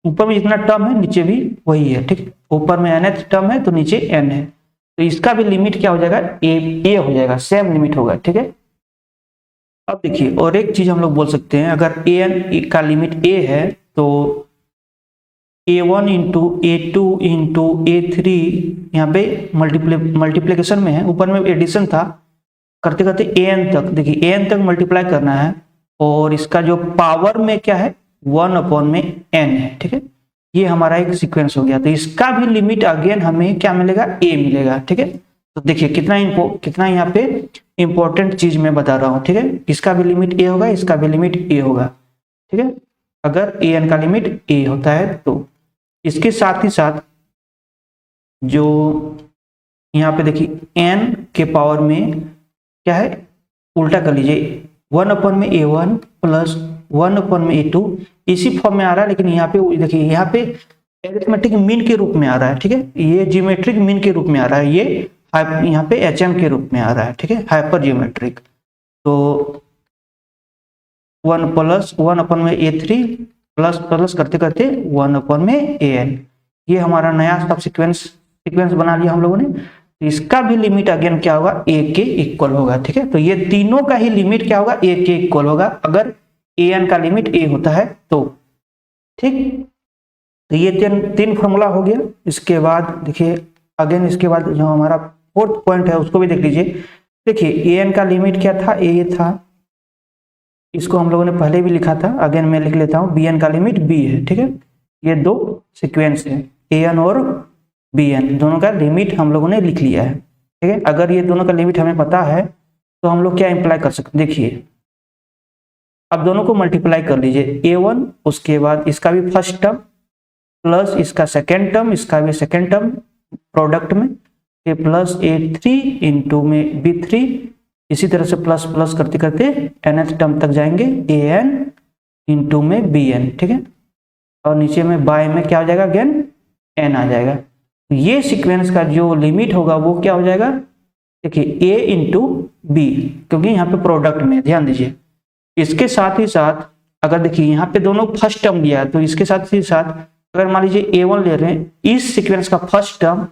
ऊपर में जितना टर्म है नीचे भी वही है। ठीक, ऊपर में nth टर्म है तो नीचे n है, तो इसका भी लिमिट क्या हो जाएगा, a हो जाएगा, सेम लिमिट होगा। ठीक है, अब देखिए और एक चीज हम लोग बोल सकते हैं, अगर an का लिमिट a है तो a1 into a2 into a3, यहाँ पे मल्टीप्लीकेशन में है, ऊपर में एडिशन था, करते करते an तक, देखिए an तक मल्टीप्लाई करना है, और इसका जो पावर में क्या है, 1 अपॉन में n है। ठीक है, ये हमारा एक सीक्वेंस हो गया। तो इसका भी लिमिट अगेन हमें क्या मिलेगा, a मिलेगा। ठीक है, तो देखिए कितना यहाँ पे इंपॉर्टेंट चीज मैं बता रहा हूँ। ठीक है, इसका भी लिमिट a होगा, इसका भी लिमिट a होगा। ठीक है, अगर an का लिमिट a होता है तो। इसके साथ ही साथ जो यहाँ पे देखिए n के पावर में क्या है, उल्टा कर लीजिए, 1 अपॉन में a1 प्लस 1 अपॉन में a2, इसी फॉर्म में आ रहा है, लेकिन यहाँ पे देखिए यहाँ पे एरिथमेटिक मीन के रूप में आ रहा है। ठीक है, ये जियोमेट्रिक मीन के रूप में आ रहा है, ये यहाँ पे HM के रूप में आ रहा है। ठीक है, हाइपर जियोमेट्रिक। तो 1 प्लस 1 अपॉन में a3 प्लस प्लस करते करते 1 अपॉन में an, ये हमारा नया सब सीक्वेंस बना लिया हम लोगों ने। तो इसका भी लिमिट अगेन क्या होगा, a के इक्वल होगा। ठीक है, तो ये तीनों का ही लिमिट क्या होगा, a के इक्वल होगा, अगर an का लिमिट a होता है तो। ठीक, तो ये तीन फॉर्मूला हो गया। इसके बाद देखिए अगेन, इसके बाद जो हमारा 4th पॉइंट है उसको भी देख लीजिए। देखिए an का लिमिट क्या था, a था, इसको हम लोगों ने पहले भी लिखा था, अगेन मैं लिख लेता हूँ, बी एन का लिमिट बी है, ठीक है। ये दो सीक्वेंस है, ए एन और बी एन, दोनों का लिमिट हम लोगों ने लिख लिया है, ठीक है। अगर ये दोनों का लिमिट हमें पता है तो हम लोग क्या इंप्लाई कर सकते हैं, देखिए अब दोनों को मल्टीप्लाई कर लीजिए, ए वन उसके बाद इसका भी फर्स्ट टर्म प्लस इसका सेकेंड टर्म, इसका भी सेकेंड टर्म प्रोडक्ट में, ये प्लस ए थ्री इंटू में बी थ्री, इसी तरह से प्लस प्लस करते करते nth टर्म तक जाएंगे, ए एन इंटू में बी एन, ठीक है। और नीचे में बाय में क्या हो जाएगा, अगेन एन आ जाएगा। ये सीक्वेंस का जो लिमिट होगा वो क्या हो जाएगा, देखिए ए इंटू बी, क्योंकि यहाँ पे प्रोडक्ट में ध्यान दीजिए। इसके साथ ही साथ अगर देखिए यहाँ पे दोनों फर्स्ट टर्म लिया है, तो इसके साथ ही साथ अगर मान लीजिए ए वन ले रहे हैं, इस सीक्वेंस का फर्स्ट टर्म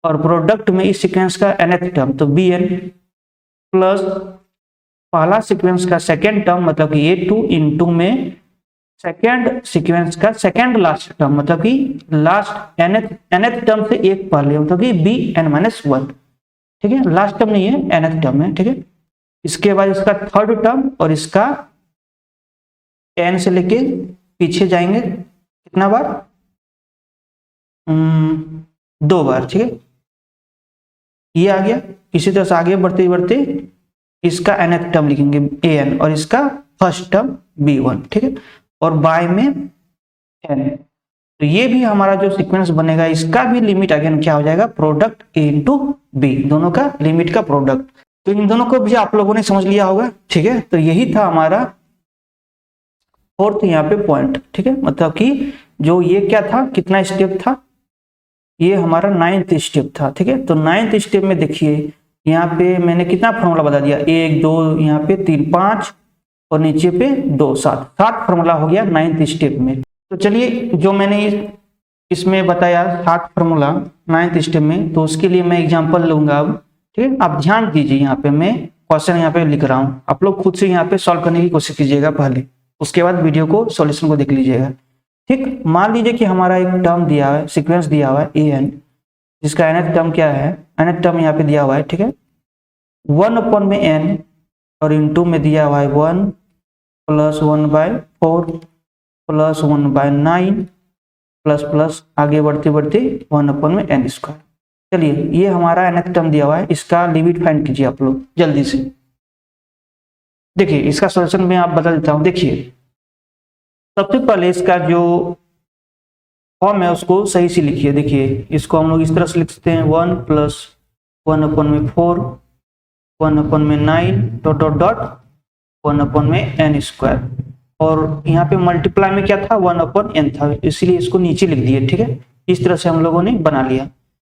और प्रोडक्ट में इस सीक्वेंस का nth टर्म, तो बी एन प्लस पहला सीक्वेंस का सेकेंड टर्म मतलब कि ए टू इंटू में सेकेंड सीक्वेंस का सेकेंड लास्ट टर्म मतलब कि लास्ट nth टर्म से एक पहले मतलब कि बी एन माइनस वन, ठीक है। लास्ट टर्म नहीं है, nth टर्म है, ठीक है। इसके बाद इसका थर्ड टर्म और इसका एन से लेके पीछे जाएंगे कितना बार, दो बार, ठीक है। ये आ गया। इसी तरह से आगे बढ़ते बढ़ते इसका nth टर्म लिखेंगे ए एन और इसका फर्स्ट टर्म बी वन, ठीक है। और बाय में एन, तो ये भी हमारा जो सीक्वेंस बनेगा इसका भी लिमिट अगेन क्या हो जाएगा, प्रोडक्ट ए इंटू बी, दोनों का लिमिट का प्रोडक्ट। तो इन दोनों को भी आप लोगों ने समझ लिया होगा, ठीक है। तो यही था हमारा फोर्थ यहाँ पे पॉइंट, ठीक है। मतलब कि जो ये क्या था, कितना स्टेप था, ये हमारा 9th स्टेप था, ठीक है। तो 9th स्टेप में देखिए यहाँ पे मैंने कितना फॉर्मूला बता दिया, एक दो यहाँ पे तीन पांच और नीचे पे दो, सात, सात फॉर्मूला हो गया 9th स्टेप में। तो चलिए जो मैंने इसमें बताया 7 फॉर्मूला 9th स्टेप में, तो उसके लिए मैं एग्जांपल लूंगा अब, ठीक है। आप ध्यान दीजिए, यहाँ पे मैं क्वेश्चन यहाँ पे लिख रहा हूँ, आप लोग खुद से यहाँ पे सॉल्व करने की कोशिश कीजिएगा पहले, उसके बाद वीडियो को सॉल्यूशन को देख लीजिएगा, ठीक। मान लीजिए कि हमारा एक टर्म दिया है, सीक्वेंस दिया हुआ है ए एन, जिसका nth टर्म क्या है, nth टर्म यहाँ पे दिया हुआ है, ठीक है। 1 में n और इंटू में दिया हुआ है 1 प्लस 1/4 प्लस 1/9 प्लस प्लस आगे बढ़ते बढ़ते 1 में n स्क्वायर। चलिए ये हमारा nth टर्म दिया हुआ है, इसका लिमिट फाइंड कीजिए आप लोग जल्दी से। देखिए इसका सॉल्यूशन मैं आप बता देता हूँ। देखिए सबसे पहले इसका जो फॉर्म है उसको सही से लिखिए। देखिए इसको हम लोग इस तरह से लिख सकते हैं, 1 प्लस 1/4 1/9 डॉट डॉट डॉट 1 में n स्क्वायर, और यहाँ पे मल्टीप्लाई में क्या था, 1/n था, इसलिए इसको नीचे लिख दिए, ठीक है। इस तरह से हम लोगों ने बना लिया।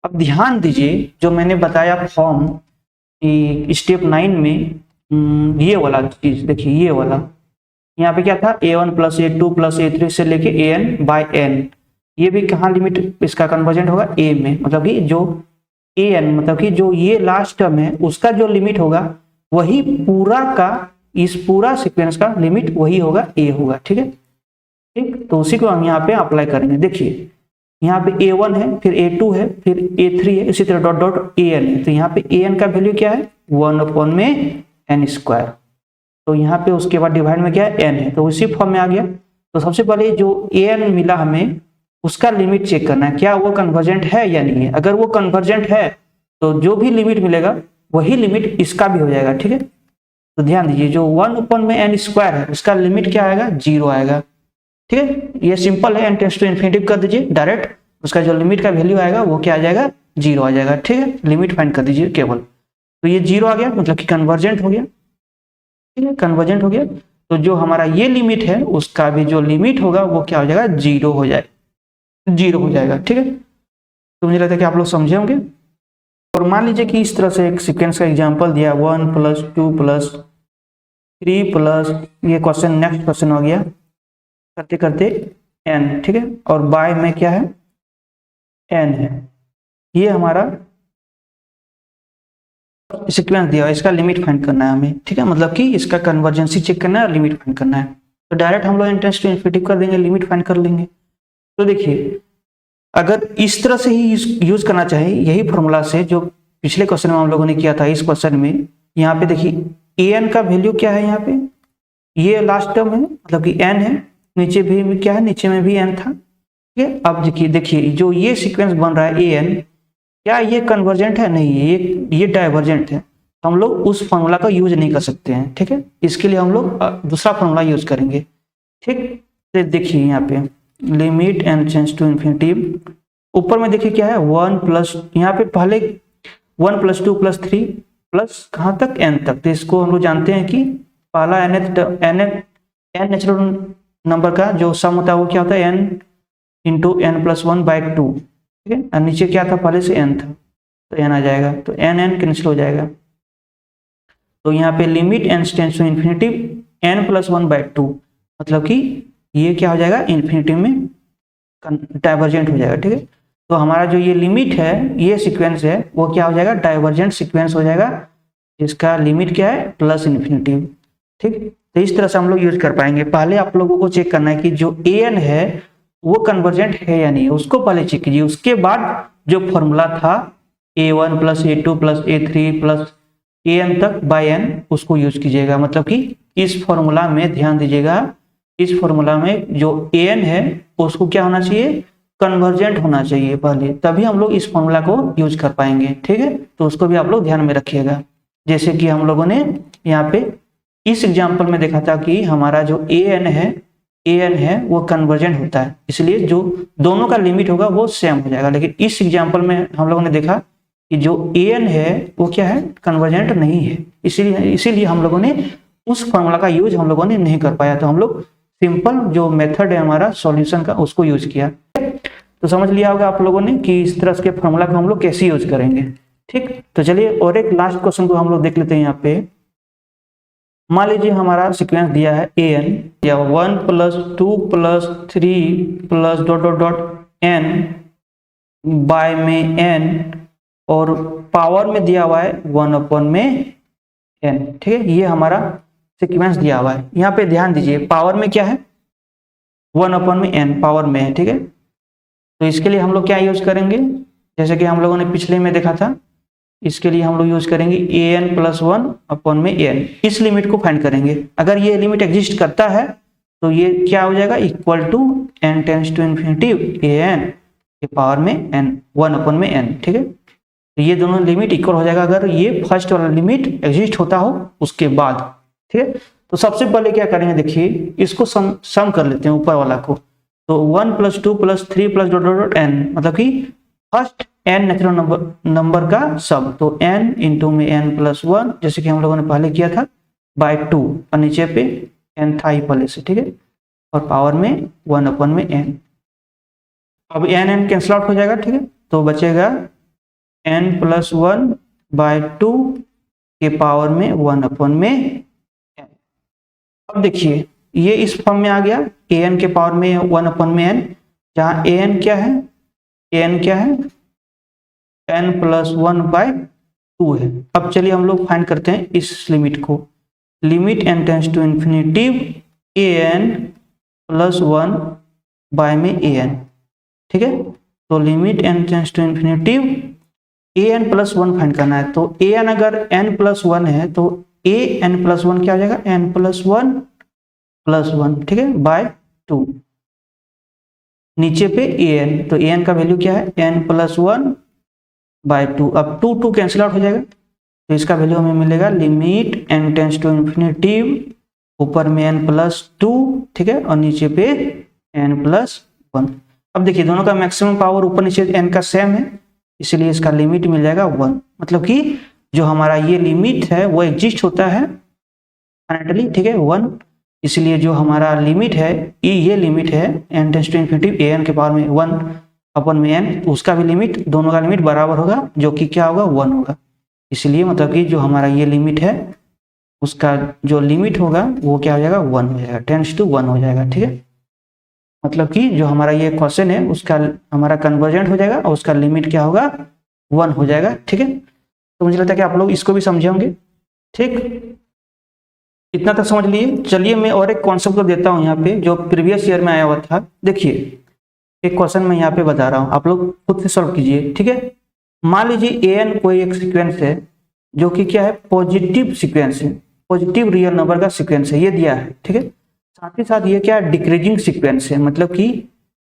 अब ध्यान दीजिए जो मैंने बताया फॉर्म स्टेप 9 में, ये वाला चीज देखिए, ये वाला यहाँ पे क्या था, a1 plus a2 plus a3 से लेके an/n, ये भी कहाँ लिमिट इसका कन्वर्जेंट होगा, a में, मतलब कि जो an मतलब कि जो ये लास्ट टर्म है उसका जो लिमिट होगा वही पूरा का, इस पूरा सीक्वेंस का लिमिट वही होगा, a होगा, ठीक है। ठीक, तो उसी को हम यहाँ पे अप्लाई करेंगे। देखिए यहाँ पे a1 है, फिर a2 है, फिर a3 है, इसी तरह डॉट डॉट an है। तो यहाँ पे an का वैल्यू क्या है, 1 में n स्क्वायर, तो यहाँ पे उसके बाद डिवाइड में क्या है, n है, तो उसी फॉर्म में आ गया। तो सबसे पहले जो an मिला हमें उसका लिमिट चेक करना है, क्या वो कन्वर्जेंट है या नहीं है। अगर वो कन्वर्जेंट है तो जो भी लिमिट मिलेगा वही लिमिट इसका भी हो जाएगा, ठीक है। तो ध्यान दीजिए जो 1 में n स्क्वायर है उसका लिमिट क्या आएगा, 0 आएगा, ठीक है। ये सिंपल है, n टेंड्स टू इन्फिनिटी कर दीजिए डायरेक्ट, उसका जो लिमिट का वैल्यू आएगा वो क्या आ जाएगा, 0 आ जाएगा, ठीक है। लिमिट फाइंड कर दीजिए केवल, तो ये 0 आ गया, मतलब कि कन्वर्जेंट हो गया, ठीक है, कन्वर्जेंट हो गया। तो जो हमारा ये लिमिट है उसका भी जो लिमिट होगा वो क्या हो जाएगा, 0 हो जाएगा, 0 हो जाएगा, ठीक है। तो मुझे लगता है कि आप लोग समझे होंगे। और मान लीजिए कि इस तरह से एक सीक्वेंस का एग्जांपल दिया, 1 प्लस 2 प्लस 3 प्लस, ये क्वेश्चन नेक्स्ट क्वेश्चन हो गया, करते करते n, ठीक है। और बाय में क्या है, n है, ये हमारा सीक्वेंस दिया है, इसका लिमिट फाइंड करना है हमें, ठीक है। मतलब कि इसका कन्वर्जेंसी चेक करना है और लिमिट फाइंड करना है। तो डायरेक्ट हम लोग n टेंड्स टू इन्फिनिटी कर देंगे, लिमिट फाइंड कर लेंगे। तो देखिए अगर इस तरह से ही यूज करना चाहे, यही फॉर्मूला से जो पिछले क्वेश्चन में हम लोगों ने किया था, इस क्वेश्चन में यहाँ पे देखिए an का वैल्यू क्या है, यहाँ पे ये लास्ट टर्म है, मतलब कि n है, नीचे भी क्या है, नीचे में भी n था, ठीक है। अब देखिए जो ये सीक्वेंस बन रहा है an, क्या ये कन्वर्जेंट है? नहीं, ये डाइवर्जेंट है। तो हम लोग उस फॉर्मूला का यूज नहीं कर सकते हैं, ठीक है। इसके लिए हम लोग दूसरा फॉर्मूला यूज करेंगे, ठीक। तो देखिए यहाँ पे limit n tends to infinity, ऊपर में देखिए क्या है 1 प्लस, यहाँ पे पहले 1 प्लस 2 प्लस 3 प्लस कहाँ तक n तक। तो इसको हम लोग जानते हैं कि पहला n नेचुरल नंबर का जो सम होता है वो क्या होता है n इंटू n प्लस 1/2, ठीक है। और नीचे क्या था, पहले से n था, तो n आ जाएगा, तो n कैंसिल हो जाएगा। तो यहाँ पे limit n tends to infinity n plus 1/2, मतलब कि ये क्या हो जाएगा, इन्फिनिटी में डाइवर्जेंट हो जाएगा, ठीक है। तो हमारा जो ये लिमिट है, ये सीक्वेंस है, वो क्या हो जाएगा, डाइवर्जेंट सीक्वेंस हो जाएगा, जिसका लिमिट क्या है, प्लस इन्फिनिटी, ठीक। तो इस तरह से हम लोग यूज कर पाएंगे। पहले आप लोगों को चेक करना है कि जो an है वो कन्वर्जेंट है या नहीं, उसको पहले चेक कीजिए। उसके बाद जो फॉर्मूला था a1 plus a2 plus a3 plus an तक बाय n, उसको यूज कीजिएगा। मतलब कि इस फॉर्मूला में ध्यान दीजिएगा, इस फॉर्मूला में जो an है उसको क्या होना चाहिए, कन्वर्जेंट होना चाहिए पहले, तभी हम लोग इस फॉर्मूला को यूज कर पाएंगे, ठीक है। तो उसको भी आप लोग ध्यान में रखिएगा। जैसे कि हम लोगों ने यहाँ पे इस एग्जाम्पल में देखा था कि हमारा जो an है वो कन्वर्जेंट होता है, इसलिए जो दोनों का लिमिट होगा वो सेम हो जाएगा। लेकिन इस एग्जाम्पल में हम लोगों ने देखा कि जो an है वो क्या है, कन्वर्जेंट नहीं है, इसीलिए हम लोगों ने उस फॉर्मूला का यूज हम लोगों ने नहीं कर पाया। तो हम लोग सिंपल जो मेथड है हमारा सॉल्यूशन का, उसको यूज किया। तो समझ लिया होगा आप लोगों ने कि इस तरह के फॉर्मूला को हम लोग कैसे यूज करेंगे, ठीक। तो चलिए और एक लास्ट क्वेश्चन को हम लोग देख लेते हैं। यहाँ पे मान लीजिए हमारा सीक्वेंस दिया है an या 1 plus 2 plus 3 plus dot dot dot n by में n, और पावर में दिया हुआ है 1 में n, ठीक है। ये हमारा सीक्वेंस दिया हुआ है। यहाँ पे ध्यान दीजिए, पावर में क्या है, 1 में n पावर में है, ठीक है। तो इसके लिए हम लोग क्या यूज करेंगे, जैसे कि हम लोगों ने पिछले में देखा था, इसके लिए हम लोग यूज करेंगे an प्लस 1 में n, इस लिमिट को फाइंड करेंगे। अगर ये लिमिट एग्जिस्ट करता है तो ये क्या हो जाएगा, equal to n tends to infinity an के पावर में n 1 में n, ठीक है। तो ये दोनों लिमिट इक्वल हो जाएगा अगर ये फर्स्ट वाला लिमिट एग्जिस्ट होता हो उसके बाद, ठीक है। तो सबसे पहले क्या करेंगे, देखिए इसको सम कर लेते हैं ऊपर वाला को। तो 1 plus 2 plus 3 plus dot dot dot n, मतलब कि फर्स्ट n नेचुरल नंबर का सम, तो n इंटू में n प्लस 1, जैसे कि हम लोगों ने पहले किया था, बाय 2, और नीचे पे n था ही पहले से, ठीक है, और पावर में 1 में n। अब n कैंसिल आउट हो जाएगा, ठीक है। तो बचेगा n प्लस 1 बाय 2 के पावर में 1 में n। अब देखिए ये इस फॉर्म में आ गया, an के पावर में 1 में n, जहाँ an क्या है, n प्लस 1/2 है। अब चलिए हम लोग फाइंड करते हैं इस लिमिट को, limit n tends to infinity an plus 1 by में an, ठीक है। तो limit n tends to infinity an plus 1 find करना है। तो an अगर n प्लस 1 है तो an प्लस 1 क्या हो जाएगा, n प्लस 1 प्लस 1, ठीक है, बाय 2, नीचे पे an, तो an का वैल्यू क्या है, n प्लस 1 बाय 2। अब 2 कैंसिल आउट हो जाएगा, तो इसका वैल्यू हमें मिलेगा limit n tends to infinity, ऊपर में n प्लस 2, ठीक है, और नीचे पे n प्लस 1। अब देखिए दोनों का मैक्सिमम पावर ऊपर नीचे n का सेम है, इसलिए इसका लिमिट मिल जाएगा 1। मतलब कि जो हमारा ये लिमिट है वो एग्जिस्ट होता है फाइनली, ठीक है, 1। इसलिए जो हमारा लिमिट है, ये लिमिट है n tends to infinity an के पावर में 1 में n, उसका भी लिमिट, दोनों का लिमिट बराबर होगा, जो कि क्या होगा, 1 होगा। इसलिए मतलब कि जो हमारा ये लिमिट है उसका जो लिमिट होगा वो क्या हो जाएगा, 1 हो जाएगा, टेंड्स टू 1 हो जाएगा, ठीक है। मतलब कि जो हमारा ये क्वेश्चन है उसका हमारा कन्वर्जेंट हो जाएगा और उसका लिमिट क्या होगा, 1 हो जाएगा, ठीक है। तो मुझे लगता है कि आप लोग इसको भी समझे होंगे, ठीक। इतना तक समझ लिए। चलिए मैं और एक कॉन्सेप्ट को देता हूँ यहाँ पे, जो प्रीवियस ईयर में आया हुआ था। देखिए एक क्वेश्चन मैं यहाँ पे बता रहा हूँ, आप लोग खुद से सॉल्व कीजिए, ठीक है। मान लीजिए an कोई एक सीक्वेंस है जो कि क्या है, पॉजिटिव सीक्वेंस है। पॉजिटिव रियल नंबर का सीक्वेंस है, ये दिया है, ठीक है। साथ ही साथ ये क्या है, डिक्रीजिंग सीक्वेंस है, मतलब कि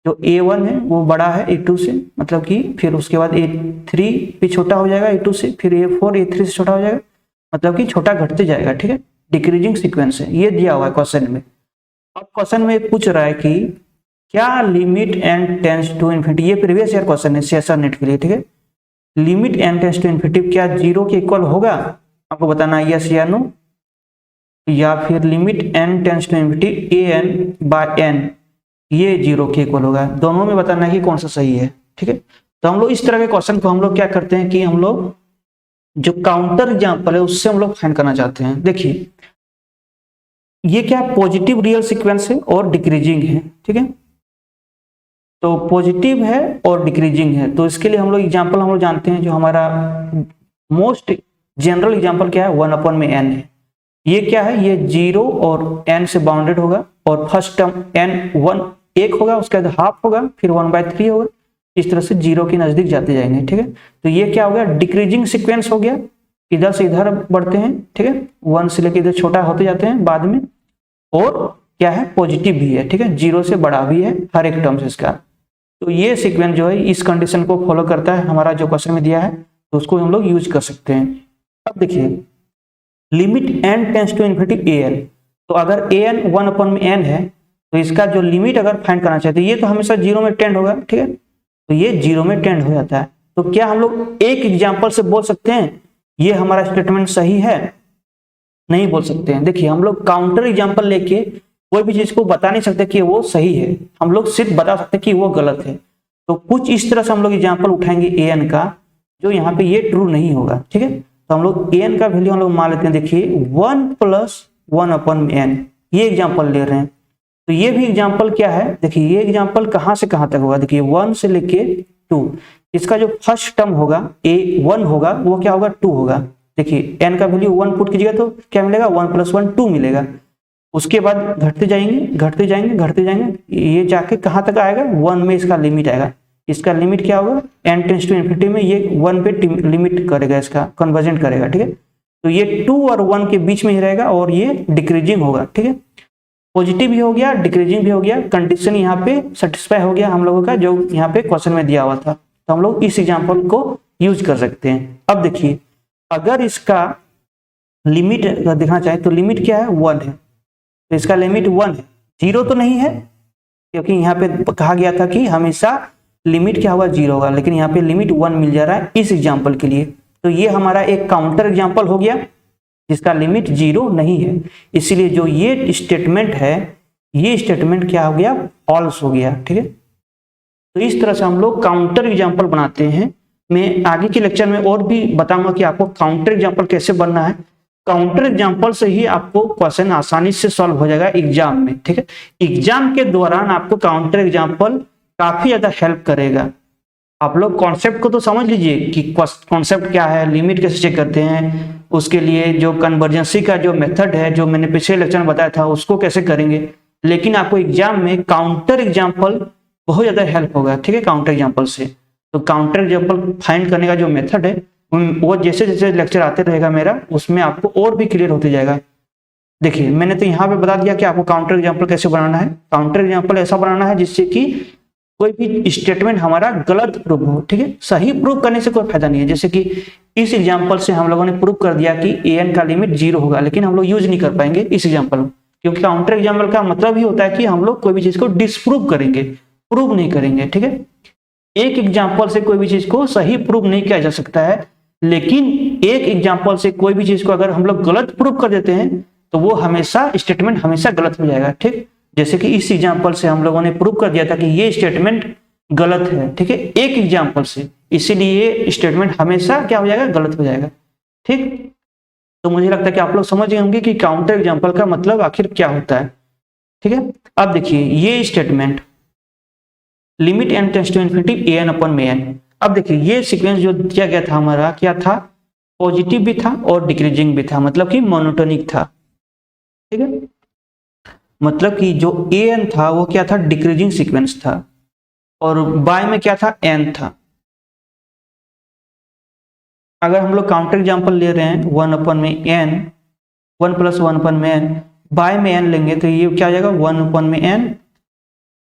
जो A1 है वो बड़ा है A2 से, मतलब कि फिर उसके बाद A3 भी छोटा हो जाएगा A2 से, फिर A4 A3 से छोटा हो जाएगा, मतलब कि छोटा घटते जाएगा, ठीक है। डिक्रीजिंग सीक्वेंस है, ये दिया हुआ है क्वेश्चन में। अब क्वेश्चन में पूछ रहा है कि क्या limit n tends to infinity, ये प्रीवियस ईयर क्वेश्चन है CSR नेट के लिए, ठीक है। Limit n tends to infinity क्या 0 के इक्वल होगा, आपको बताना है यस या नो, या फिर limit n tends to infinity an/n ये 0 के इक्वल होगा। दोनों में बताना है कि कौन सा सही है, ठीक है। तो हम लोग इस तरह के क्वेश्चन को हम लोग क्या करते हैं कि हम लोग जो काउंटर एग्जांपल है उससे हम लोग फाइंड करना चाहते हैं। देखिए ये क्या पॉजिटिव रियल सीक्वेंस है और डिक्रीजिंग है, ठीक है। तो पॉजिटिव है और डिक्रीजिंग है, तो इसके लिए हम लोग एग्जांपल हम लोग जानते हैं, जो हमारा मोस्ट जनरल एग्जांपल क्या है, 1/n है। ये क्या है, ये 0 और n से बाउंडेड होगा, और फर्स्ट टर्म n 1 होगा, उसके बाद हाफ होगा, फिर 1/3 होगा, इस तरह से 0 के नजदीक जाते जाएंगे, ठीक है। तो ये क्या हो गया, डिक्रीजिंग सीक्वेंस हो गया, इधर से इधर बढ़ते हैं, ठीक है, 1 से लेकर इधर छोटा होते जाते हैं बाद में, और क्या है पॉजिटिव भी है, ठीक है, 0 से बड़ा भी है हर एक टर्म से इसका। तो ये सीक्वेंस जो है इस कंडीशन को फॉलो करता है, हमारा जो क्वेश्चन में दिया है, तो उसको हम लोग यूज कर सकते हैं। अब देखिए limit n tends to infinity an, तो अगर an 1/n है तो इसका जो लिमिट अगर फाइंड करना चाहते हैं, ये तो हमेशा 0 में टेंड होगा, ठीक है, तो ये 0 में टेंड हो जाता है। तो क्या हम लोग एक एग्जाम्पल से बोल सकते हैं ये हमारा स्टेटमेंट सही है, नहीं बोल सकते हैं। देखिए हम लोग काउंटर एग्जाम्पल लेके कोई भी चीज को बता नहीं सकते कि वो सही है, हम लोग सिर्फ बता सकते हैं कि वो गलत है। तो कुछ इस तरह से हम लोग एग्जाम्पल उठाएंगे an का, जो यहाँ पे ये ट्रू नहीं होगा, ठीक है। तो हम लोग an का वैल्यू हम लोग मान लेते हैं, देखिए 1 + 1/n, ये एग्जाम्पल ले रहे हैं। तो ये भी एग्जाम्पल क्या है, देखिए ये एग्जाम्पल कहाँ से कहाँ तक होगा, देखिए 1 से लेके 2, इसका जो फर्स्ट टर्म होगा A1 होगा वो क्या होगा 2 होगा। देखिए n का वैल्यू 1 पुट कीजिएगा तो क्या मिलेगा, 1 + 1 2 मिलेगा। उसके बाद घटते जाएंगे घटते जाएंगे घटते जाएंगे, ये जाके कहाँ तक आएगा, 1 में इसका लिमिट आएगा। इसका लिमिट क्या होगा, n टेंड्स टू इन्फिनिटी में ये 1 पे लिमिट करेगा, इसका कन्वर्जेंट करेगा, ठीक है। तो ये 2 और 1 के बीच में ही रहेगा, और ये डिक्रीजिंग होगा, ठीक है। पॉजिटिव भी हो गया, डिक्रीजिंग भी हो गया, कंडीशन यहाँ पे सेटिस्फाई हो गया हम लोगों का, जो यहाँ पे क्वेश्चन में दिया हुआ था। तो हम लोग इस एग्जाम्पल को यूज कर सकते हैं। अब देखिए अगर इसका लिमिट देखना चाहे तो लिमिट क्या है, 1 है, तो इसका लिमिट 1 है, 0 तो नहीं है, क्योंकि यहाँ पे कहा गया था कि हमेशा लिमिट क्या होगा 0 होगा, लेकिन यहाँ पे लिमिट 1 मिल जा रहा है इस एग्जाम्पल के लिए। तो ये हमारा एक काउंटर एग्जाम्पल हो गया जिसका लिमिट 0 नहीं है, इसीलिए जो ये स्टेटमेंट है, ये स्टेटमेंट क्या हो गया, फॉल्स हो गया, ठीक है। तो इस तरह से हम लोग काउंटर एग्जाम्पल बनाते हैं। मैं आगे के लेक्चर में और भी बताऊंगा कि आपको काउंटर एग्जाम्पल कैसे बनना है। काउंटर एग्जाम्पल से ही आपको क्वेश्चन आसानी से सॉल्व हो जाएगा एग्जाम में, ठीक है। एग्जाम के दौरान आपको काउंटर एग्जाम्पल काफी ज्यादा हेल्प करेगा। आप लोग कॉन्सेप्ट को तो समझ लीजिए कि कॉन्सेप्ट क्या है, लिमिट कैसे चेक करते हैं, उसके लिए जो कन्वर्जेंसी का जो मेथड है, जो मैंने पिछले लेक्चर में बताया था, उसको कैसे करेंगे। लेकिन आपको एग्जाम में काउंटर एग्जाम्पल बहुत ज्यादा हेल्प होगा, ठीक है, काउंटर एग्जाम्पल से। तो काउंटर एग्जाम्पल फाइंड करने का जो मेथड है वो जैसे जैसे लेक्चर आते रहेगा मेरा, उसमें आपको और भी क्लियर होते जाएगा। देखिए मैंने तो यहाँ पे बता दिया कि आपको काउंटर एग्जाम्पल कैसे बनाना है। काउंटर एग्जाम्पल ऐसा बनाना है जिससे कि कोई भी स्टेटमेंट हमारा गलत प्रूव हो, ठीक है। सही प्रूव करने से कोई फायदा नहीं है। जैसे कि इस एग्जाम्पल से हम लोगों ने प्रूव कर दिया कि an का लिमिट 0 होगा, लेकिन हम लोग यूज नहीं कर पाएंगे इस एग्जाम्पल में, क्योंकि काउंटर एग्जाम्पल का मतलब ही होता है कि हम लोग कोई भी चीज को डिसप्रूव करेंगे, प्रूव नहीं करेंगे, ठीक है। एक एग्जाम्पल से कोई भी चीज को सही प्रूव नहीं किया जा सकता है, लेकिन एक एग्जाम्पल से कोई भी चीज को अगर हम लोग गलत प्रूव कर देते हैं तो वो हमेशा स्टेटमेंट हमेशा गलत हो जाएगा, ठीक। जैसे कि इस एग्जाम्पल से हम लोगों ने प्रूव कर दिया था कि ये स्टेटमेंट गलत है, ठीक है, एक एग्जाम्पल से, इसीलिए ये स्टेटमेंट हमेशा क्या हो जाएगा, गलत हो जाएगा, ठीक। तो मुझे लगता है कि आप लोग समझ गए होंगे कि काउंटर एग्जाम्पल का मतलब आखिर क्या होता है, ठीक है। अब देखिए ये statement limit n tends to infinity an/n, अब देखिए ये सीक्वेंस जो दिया गया था हमारा क्या था, पॉजिटिव भी था और डिक्रीजिंग भी था, मतलब कि मोनोटोनिक था, ठीक है। मतलब कि जो an था वो क्या था, डिक्रीजिंग सीक्वेंस था, और बाय में क्या था, n था। अगर हम लोग काउंटर एग्जाम्पल ले रहे हैं 1/n, 1 प्लस 1 में n, बाय में n लेंगे तो ये क्या हो जाएगा 1 में n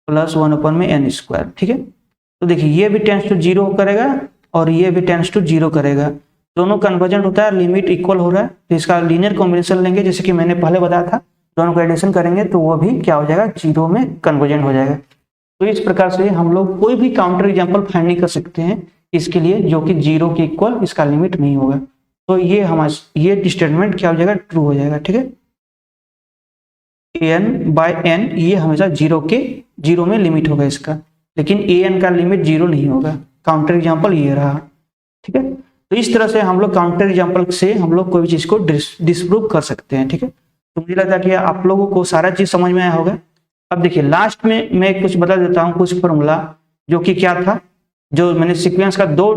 प्लस 1 में n स्क्वायर। ठीक है, तो देखिए ये भी टेंस टू 0 करेगा और ये भी टेंस टू 0 करेगा, दोनों कन्वर्जेंट होता है, लिमिट इक्वल हो रहा है, तो इसका लीनियर कॉम्बिनेशन लेंगे जैसे कि मैंने पहले बताया था, दोनों का एडिशन करेंगे तो वो भी क्या हो जाएगा 0 में कन्वर्जेंट हो जाएगा। तो इस प्रकार से हम लोग कोई भी काउंटर एग्जाम्पल फाइंड नहीं कर सकते हैं इसके लिए जो कि 0 के इक्वल इसका लिमिट नहीं होगा। तो ये हमारा ये स्टेटमेंट क्या हो जाएगा ट्रू हो जाएगा। ठीक है, an बाय n ये हमेशा 0 में लिमिट होगा इसका, लेकिन an का लिमिट 0 नहीं होगा। काउंटर एग्जाम्पल ये रहा। ठीक है, तो इस तरह से हम लोग काउंटर एग्जाम्पल से हम लोग कोई भी चीज को डिस्प्रूव कर सकते हैं। ठीक है, तो मुझे लगता है कि आप लोगों को सारा चीज समझ में आया होगा। अब देखिए लास्ट में मैं कुछ बता देता हूँ, कुछ फॉर्मूला जो कि क्या था, जो मैंने सीक्वेंस का 2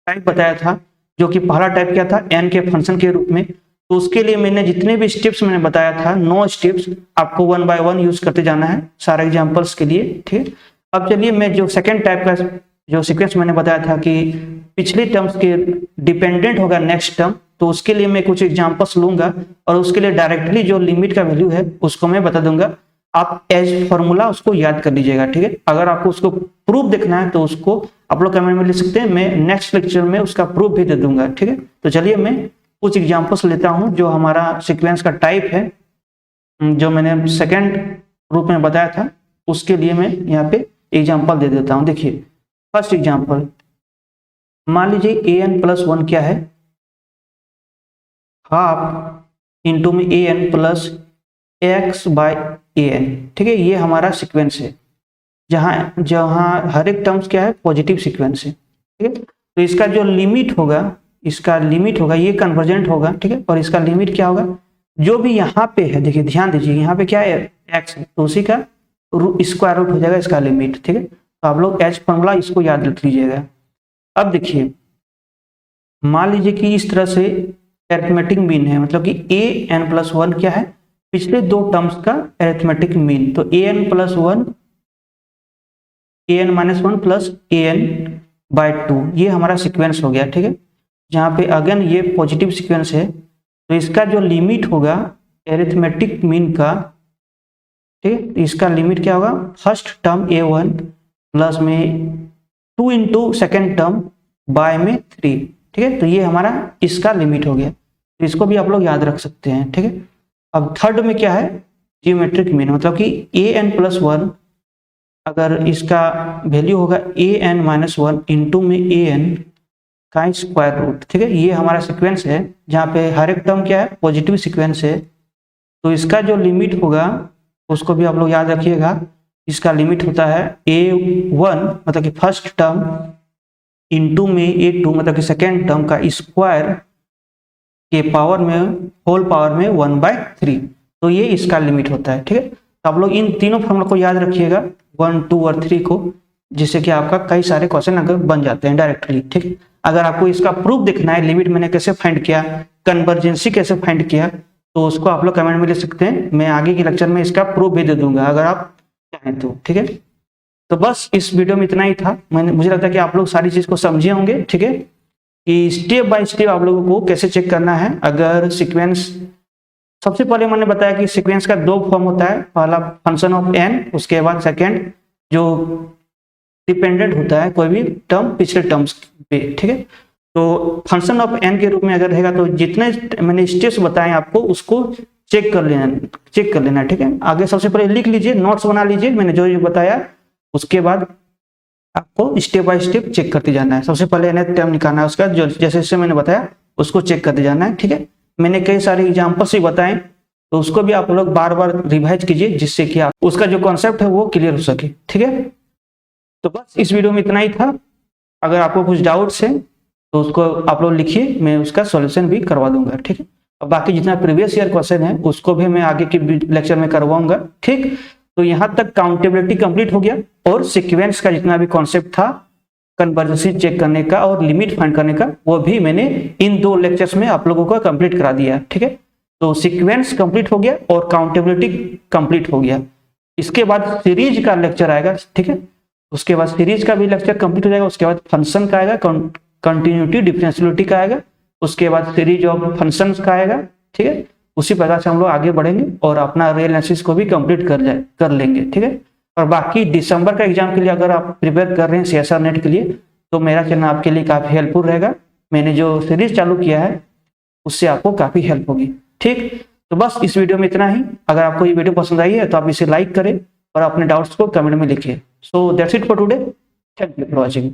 टाइप बताया था, जो कि पहला टाइप क्या था n के फंक्शन के रूप में, तो उसके लिए मैंने जितने भी स्टेप्स मैंने बताया था 9 स्टेप्स आपको 1 बाय 1 यूज करते जाना है सारे एग्जांपल्स के लिए। ठीक, अब चलिए मैं जो सेकंड टाइप का जो सीक्वेंस मैंने बताया था कि पिछले टर्म्स के डिपेंडेंट होगा नेक्स्ट टर्म, तो उसके लिए मैं कुछ एग्जांपल्स लूंगा और उसके लिए डायरेक्टली जो लिमिट का वैल्यू है उसको मैं बता दूंगा, आप एज फॉर्मूला उसको याद कर लीजिएगा। ठीक है, अगर आपको उसको प्रूफ देखना है तो उसको आप लोग कमेंट में लिख सकते हैं, मैं नेक्स्ट लेक्चर में उसका प्रूफ भी दे दूंगा। ठीक है, तो चलिए मैं कुछ एग्जांपल्स लेता हूं जो हमारा सीक्वेंस का टाइप है, जो मैंने सेकंड रूप में बताया था, उसके लिए मैं यहाँ पे एग्जांपल दे देता हूं। देखिए फर्स्ट एग्जांपल, मान लीजिए an प्लस 1 क्या है, हाफ इंटू में an plus x by an। ठीक है, ये हमारा सीक्वेंस है जहां जहां हर एक टर्म्स क्या है पॉजिटिव सीक्वेंस है। ठीक है, तो इसका जो लिमिट होगा ये कन्वर्जेंट होगा। ठीक है, और इसका लिमिट क्या होगा, जो भी यहाँ पे है, देखिए ध्यान दीजिए यहाँ पे क्या है x है, तो उसी का स्क्वायर रूट हो जाएगा इसका लिमिट। ठीक है, तो आप लोग एज फॉर्मूला इसको याद रख लीजिएगा। अब देखिए मान लीजिए कि इस तरह से अरिथमेटिक मीन है, मतलब कि an प्लस 1 क्या है पिछले 2 टर्म्स का अरिथमेटिक मीन, तो an plus 1 an minus 1 plus an by 2 ये हमारा सीक्वेंस हो गया। ठीक है, जहाँ पे अगेन ये पॉजिटिव सीक्वेंस है, तो इसका जो लिमिट होगा अरिथमेटिक मीन का, ठीक है, इसका लिमिट क्या होगा, फर्स्ट टर्म a1 प्लस में 2 इंटू सेकेंड टर्म बाय में 3। ठीक है, तो ये हमारा इसका लिमिट हो गया, तो इसको भी आप लोग याद रख सकते हैं। ठीक है, अब थर्ड में क्या है जियोमेट्रिक मीन, मतलब कि an प्लस 1 अगर इसका वैल्यू होगा an माइनस 1 इंटू में an का स्क्वायर रूट। ठीक है, ये हमारा सीक्वेंस है जहाँ पे हर एक टर्म क्या है पॉजिटिव सीक्वेंस है, तो इसका जो लिमिट होगा उसको भी आप लोग याद रखिएगा। इसका लिमिट होता है a1 मतलब कि फर्स्ट टर्म इंटू में a2 मतलब कि सेकेंड टर्म का स्क्वायर के पावर में होल पावर में 1/3, तो ये इसका लिमिट होता है। ठीक है, तो आप लोग इन तीनों फॉर्मूला को याद रखिएगा 1, 2 और 3 को, जिससे कि आपका कई सारे क्वेश्चन अगर बन जाते हैं डायरेक्टली। ठीक है, अगर आपको इसका प्रूफ देखना है, लिमिट मैंने कैसे फाइंड किया, कन्वर्जेंसी कैसे फाइंड किया, तो उसको आप लोग कमेंट में लिख सकते हैं, मैं आगे के लेक्चर में इसका प्रूफ भी दे दूंगा अगर आप चाहें तो। ठीक है, तो बस इस वीडियो में इतना ही था। मुझे लगता है कि आप लोग सारी चीज को समझे होंगे। ठीक है, कि स्टेप बाय स्टेप आप लोगों को कैसे चेक करना है। अगर सीक्वेंस, सबसे पहले मैंने बताया कि सीक्वेंस का 2 फॉर्म होता है, पहला फंक्शन ऑफ n, उसके बाद सेकेंड जो डिपेंडेंट होता है कोई भी टर्म पिछले टर्म्स पे। ठीक है, तो फंक्शन ऑफ n के रूप में अगर रहेगा तो जितने मैंने स्टेप्स बताए आपको उसको चेक कर लेना। ठीक है, आगे सबसे पहले लिख लीजिए, नोट्स बना लीजिए मैंने जो बताया, उसके बाद आपको स्टेप बाय स्टेप चेक करते जाना है। सबसे पहले nth टर्म निकालना है, उसका जो जैसे मैंने बताया उसको चेक करते जाना है। ठीक है, मैंने कई सारे एग्जांपल्स भी बताए, तो उसको भी आप लोग बार बार रिवाइज कीजिए, जिससे कि आप उसका जो कॉन्सेप्ट है वो क्लियर हो सके। ठीक है, तो बस इस वीडियो में इतना ही था। अगर आपको कुछ डाउट्स है तो उसको आप लोग लिखिए, मैं उसका सॉल्यूशन भी करवा दूंगा। ठीक है, और बाकी जितना प्रीवियस ईयर क्वेश्चन है उसको भी मैं आगे के लेक्चर में करवाऊंगा। ठीक, तो यहाँ तक काउंटेबिलिटी कंप्लीट हो गया, और सीक्वेंस का जितना भी कॉन्सेप्ट था कन्वर्जेंसी चेक करने का और लिमिट फाइंड करने का, वो भी मैंने इन 2 लेक्चर्स में आप लोगों को कंप्लीट करा दिया। ठीक है, तो सीक्वेंस कंप्लीट हो गया और काउंटेबिलिटी कंप्लीट हो गया। इसके बाद सीरीज का लेक्चर आएगा। ठीक है, उसके बाद सीरीज का भी लेक्चर कंप्लीट हो जाएगा, उसके बाद फंक्शन का आएगा, कंटिन्यूटी डिफरेंशियलिटी का आएगा, उसके बाद सीरीज ऑफ फंक्शंस का आएगा। ठीक है, उसी प्रकार से हम लोग आगे बढ़ेंगे और अपना रियल एनालिसिस को भी कंप्लीट कर लेंगे, ठीक है। और बाकी दिसंबर का एग्जाम के लिए अगर आप प्रिपेयर कर रहे हैं CSR नेट के लिए, तो मेरा चैनल आपके लिए काफ़ी हेल्पफुल रहेगा। मैंने जो सीरीज चालू किया है उससे आपको काफ़ी हेल्प होगी, ठीक। तो बस इस वीडियो में इतना ही। अगर आपको ये वीडियो पसंद आई है तो आप इसे लाइक करें और अपने डाउट्स को कमेंट में लिखिए। So that's it for today. Thank you for watching.